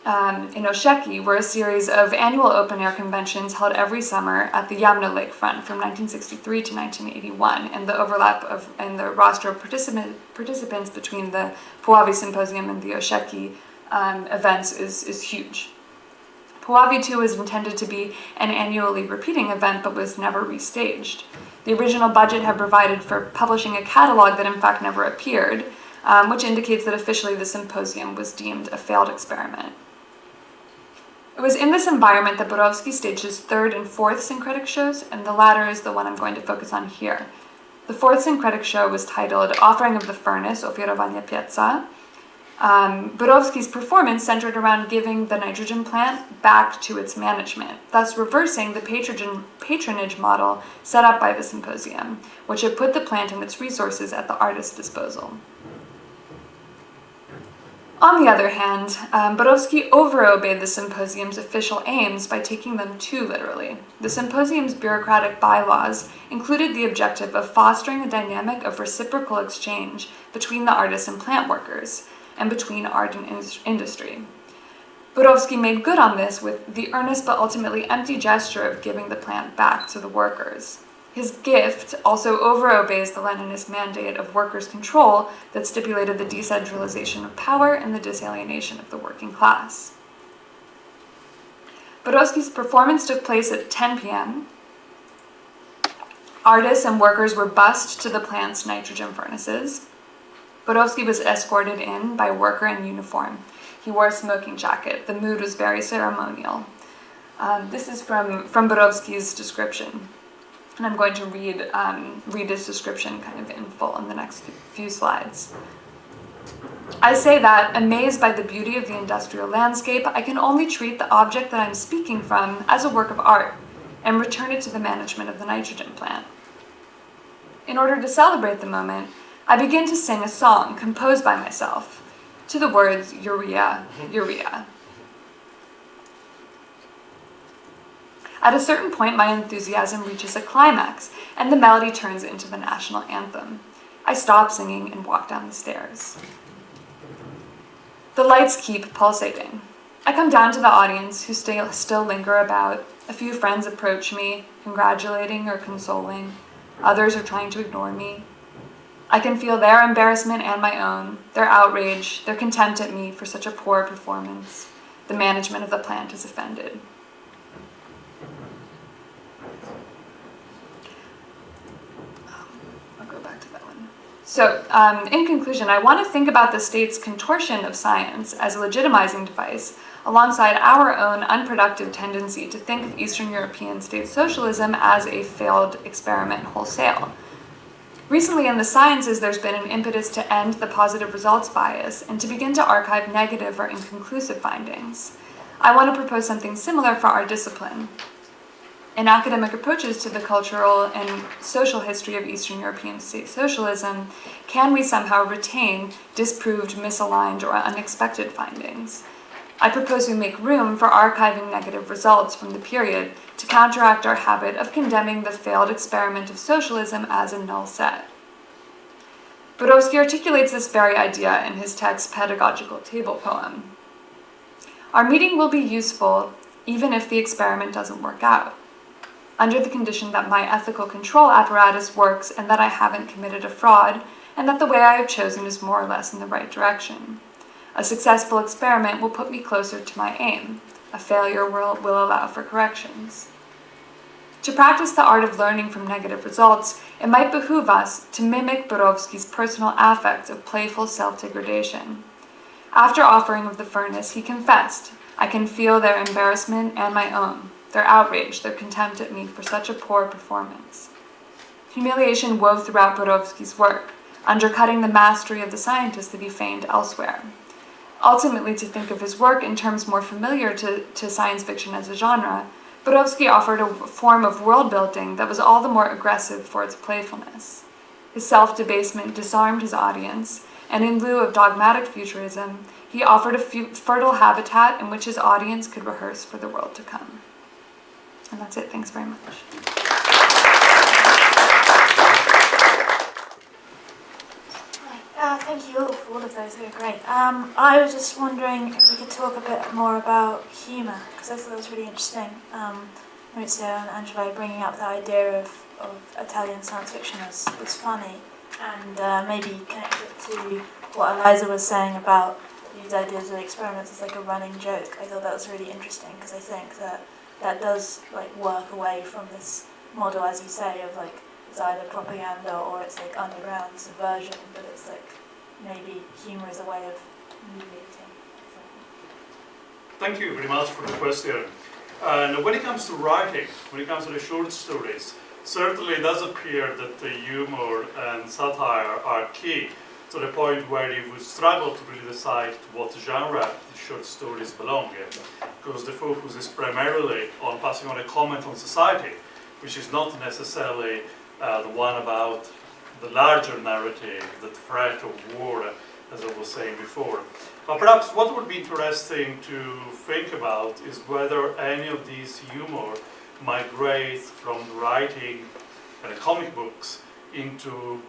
in Osheki were a series of annual open-air conventions held every summer at the Yamna Lakefront from 1963 to 1981, and the overlap and the roster of participants between the Puławy Symposium and the Osheki events is huge. Puławy, too, was intended to be an annually repeating event, but was never restaged. The original budget had provided for publishing a catalog that in fact never appeared, which indicates that officially the symposium was deemed a failed experiment. It was in this environment that Borowski staged his third and fourth syncretic shows, and the latter is the one I'm going to focus on here. The fourth syncretic show was titled Offering of the Furnace, Ofiarowanie Pieca. Borowski's performance centered around giving the nitrogen plant back to its management, thus reversing the patronage model set up by the symposium, which had put the plant and its resources at the artist's disposal. On the other hand, Borowski over-obeyed the symposium's official aims by taking them too literally. The symposium's bureaucratic bylaws included the objective of fostering a dynamic of reciprocal exchange between the artists and plant workers, and between art and industry. Borowski made good on this with the earnest but ultimately empty gesture of giving the plant back to the workers. His gift also over-obeys the Leninist mandate of workers' control that stipulated the decentralization of power and the disalienation of the working class. Borowski's performance took place at 10 p.m. Artists and workers were bussed to the plant's nitrogen furnaces. Borowski was escorted in by a worker in uniform. He wore a smoking jacket. The mood was very ceremonial. This is from Borowski's description. And I'm going to read his description kind of in full in the next few slides. I say that, amazed by the beauty of the industrial landscape, I can only treat the object that I'm speaking from as a work of art and return it to the management of the nitrogen plant. In order to celebrate the moment, I begin to sing a song composed by myself, to the words, Urea, Urea. At a certain point, my enthusiasm reaches a climax, and the melody turns into the national anthem. I stop singing and walk down the stairs. The lights keep pulsating. I come down to the audience, who still linger about. A few friends approach me, congratulating or consoling. Others are trying to ignore me. I can feel their embarrassment and my own, their outrage, their contempt at me for such a poor performance. The management of the plant is offended. I'll go back to that one. So, in conclusion, I want to think about the state's contortion of science as a legitimizing device, alongside our own unproductive tendency to think of Eastern European state socialism as a failed experiment wholesale. Recently in the sciences, there's been an impetus to end the positive results bias and to begin to archive negative or inconclusive findings. I want to propose something similar for our discipline. In academic approaches to the cultural and social history of Eastern European state socialism, can we somehow retain disproved, misaligned, or unexpected findings? I propose we make room for archiving negative results from the period to counteract our habit of condemning the failed experiment of socialism as a null set. Borowski articulates this very idea in his text Pedagogical Table Poem. Our meeting will be useful even if the experiment doesn't work out, under the condition that my ethical control apparatus works and that I haven't committed a fraud, and that the way I have chosen is more or less in the right direction. A successful experiment will put me closer to my aim. A failure will allow for corrections. To practice the art of learning from negative results, it might behoove us to mimic Borowski's personal affect of playful self-degradation. After offering of the furnace, he confessed, "I can feel their embarrassment and my own, their outrage, their contempt at me for such a poor performance." Humiliation wove throughout Borowski's work, undercutting the mastery of the scientist that he feigned elsewhere. Ultimately, to think of his work in terms more familiar to science fiction as a genre, Borowski offered a form of world-building that was all the more aggressive for its playfulness. His self-debasement disarmed his audience, and in lieu of dogmatic futurism, he offered a fertile habitat in which his audience could rehearse for the world to come. And that's it. Thanks very much. Thank you all for all of those, they were great. I was just wondering if we could talk a bit more about humour, because I thought that was really interesting. Maurizio and Angelo bringing up the idea of Italian science fiction as funny, and maybe connect it to what Eliza was saying about these ideas of experiments as like a running joke. I thought that was really interesting, because I think that does like work away from this model, as you say, of like it's either propaganda or it's like underground subversion, but it's like maybe humour is a way of mediating. Thank you very much for the question. And when it comes to writing, when it comes to the short stories, certainly it does appear that the humour and satire are key, to the point where you would struggle to really decide to what genre the short stories belong in, because the focus is primarily on passing on a comment on society, which is not necessarily the one about the larger narrative, the threat of war, as I was saying before. But perhaps what would be interesting to think about is whether any of these humor migrate from writing comic books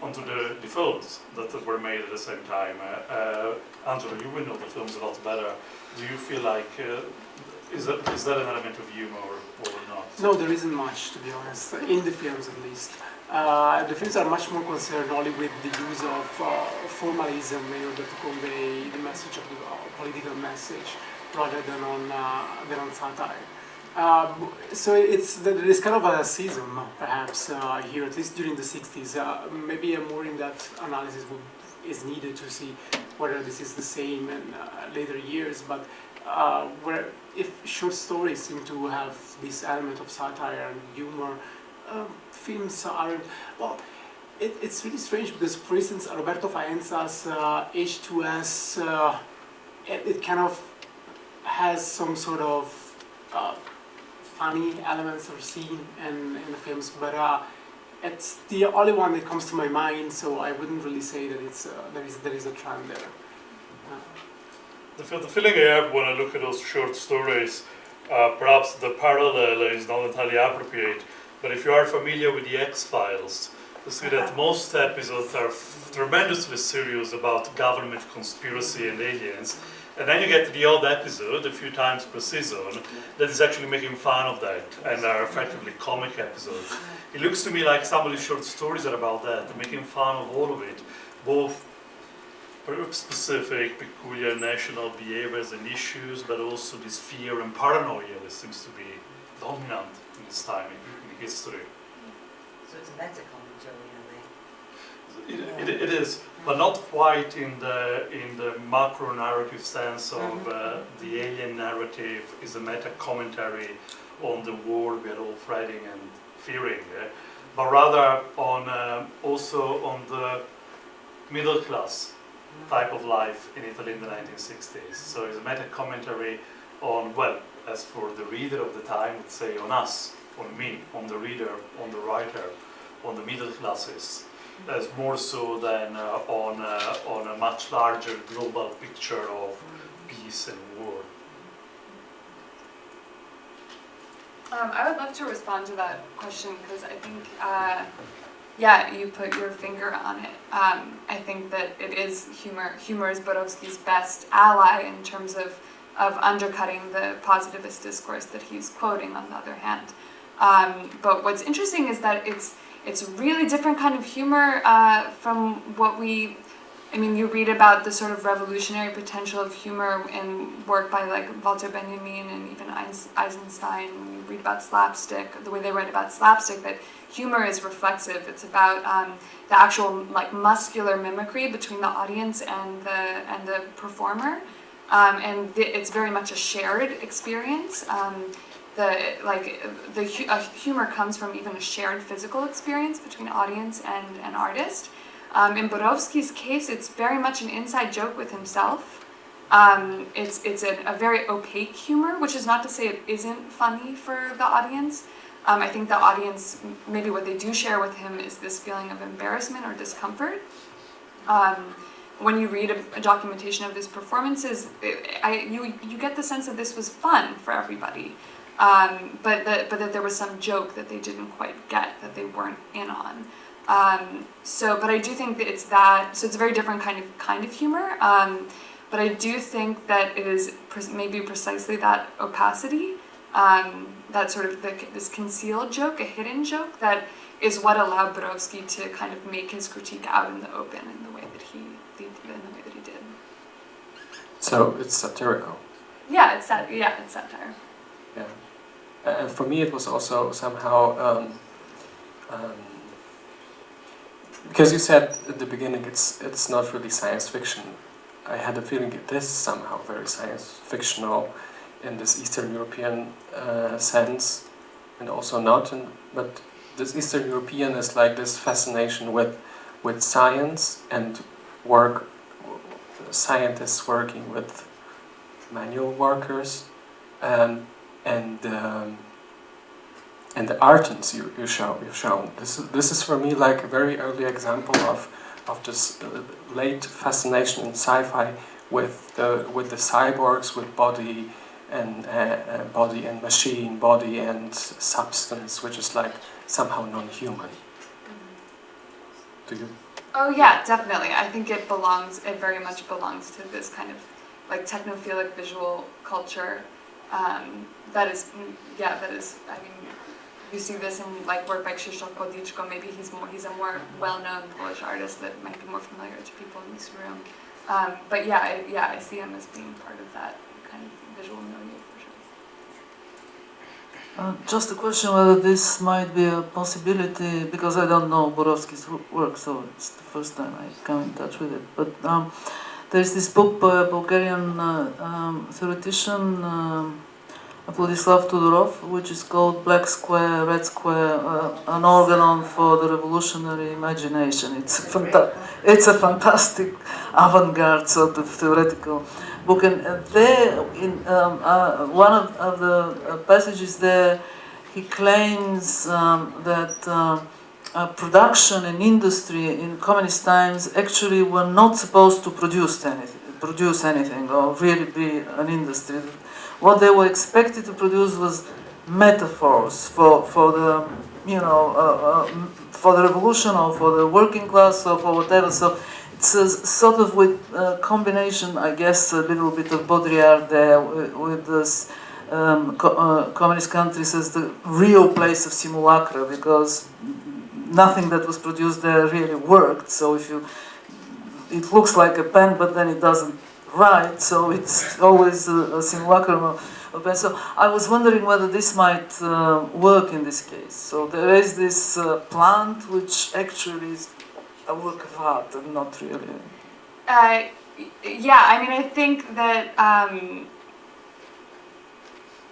onto the films that were made at the same time. Angelo, you will know the films a lot better. Do you feel like, is that an element of humor or not? No, there isn't much, to be honest, in the films at least. The films are much more concerned only with the use of formalism in order to convey the message of the political message, rather than on satire. So there is kind of a schism, perhaps, here, at least during the 60s. Maybe a more in-depth analysis is needed to see whether this is the same in later years, but where if short stories seem to have this element of satire and humor, films aren't. Well, it's really strange because, for instance, Roberto Faenza's H2S, it kind of has some sort of funny elements or scene in the films, but it's the only one that comes to my mind, so I wouldn't really say that it's there is a trend there. The feeling I have when I look at those short stories, perhaps the parallel is not entirely appropriate, but if you are familiar with the X-Files, you see that most episodes are tremendously serious about government conspiracy and aliens, and then you get the odd episode, a few times per season, that is actually making fun of that, and are effectively comic episodes. It looks to me like some of the short stories are about that, making fun of all of it, both specific, peculiar national behaviors and issues, but also this fear and paranoia that seems to be dominant in this time in history. So it's a meta-commentary, It is, but not quite in the macro narrative sense of the alien narrative is a meta commentary on the war we are all dreading and fearing, but rather on also on the middle class type of life in Italy in the 1960s. So it's a meta commentary on, well, as for the reader of the time, let's say on us, on me, on the reader, on the writer, on the middle classes, as more so than on a much larger global picture of peace and war. I would love to respond to that question because I think, yeah, you put your finger on it. I think that it is humor. Humor is Borowski's best ally in terms of undercutting the positivist discourse that he's quoting, on the other hand. But what's interesting is that it's a really different kind of humor from what we... I mean, you read about the sort of revolutionary potential of humor in work by like Walter Benjamin and even Eisenstein. You read about slapstick, the way they write about slapstick, that humor is reflexive. It's about the actual like muscular mimicry between the audience and the performer, and it's very much a shared experience. Humor comes from even a shared physical experience between audience and an artist. In Borowski's case, it's very much an inside joke with himself. It's a very opaque humor, which is not to say it isn't funny for the audience. I think the audience, maybe what they do share with him is this feeling of embarrassment or discomfort. When you read a documentation of his performances, you get the sense that this was fun for everybody, but that there was some joke that they didn't quite get, that they weren't in on. But I do think that it's a very different kind of humor. But I do think that it is maybe precisely that opacity, that sort of this concealed joke, a hidden joke, that is what allowed Borowski to kind of make his critique out in the open in the way that he did. So it's satirical. Yeah, it's satire. Yeah, and for me it was also somehow. Because you said at the beginning it's not really science fiction. I had a feeling it is somehow very science fictional in this Eastern European sense, and also not. But this Eastern European is like this fascination with science and scientists working with manual workers, and the artists you've shown. This is for me like a very early example of this late fascination in sci-fi with the cyborgs, with body and machine, body and substance, which is like somehow non-human. Do you? Oh yeah, definitely. I think it very much belongs to this kind of like technophilic visual culture. That is, I mean, you see this in like work by Krzysztof Kodiczko. Maybe he's a more well-known Polish artist that might be more familiar to people in this room. But I see him as being part of that kind of visual milieu for sure. Just a question whether this might be a possibility, because I don't know Borowski's work, so it's the first time I come in touch with it. But there's this book by a Bulgarian theoretician, Vladislav Todorov, which is called Black Square, Red Square, an organon for the revolutionary imagination. It's a fantastic avant-garde sort of theoretical book. And there, in one of the passages there, he claims that production and industry in communist times actually were not supposed to produce anything or really be an industry. What they were expected to produce was metaphors for the for the revolution or for the working class or for whatever. So it's a sort of with combination, I guess, a little bit of Baudrillard there with this communist countries as the real place of simulacra, because nothing that was produced there really worked. So it looks like a pen, but then it doesn't. Right, so it's always a simulacrum of pen. So I was wondering whether this might work in this case. So there is this plant which actually is a work of art and not really. Yeah, I mean, I think that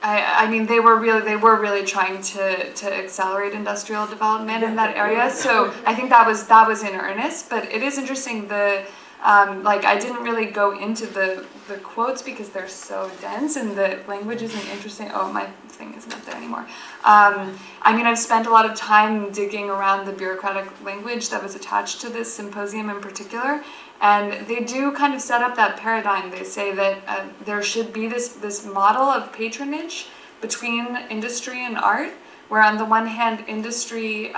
I mean they were really trying to accelerate industrial development in that area. So I think that was in earnest. But it is interesting I didn't really go into the quotes because they're so dense and the language isn't interesting. Oh, my thing isn't up there anymore. I mean, I've spent a lot of time digging around the bureaucratic language that was attached to this symposium in particular, and they do kind of set up that paradigm. They say that there should be this model of patronage between industry and art, where on the one hand industry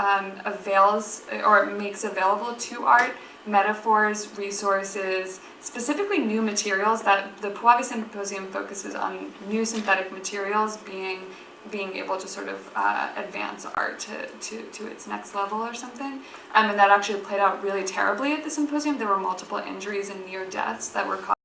avails or makes available to art metaphors, resources, specifically new materials. That the Puławy Symposium focuses on new synthetic materials being able to sort of advance art to its next level or something. And that actually played out really terribly at the symposium. There were multiple injuries and near deaths that were caused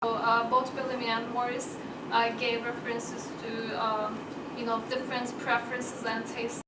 Both Bellamy and Morris gave references to different preferences and tastes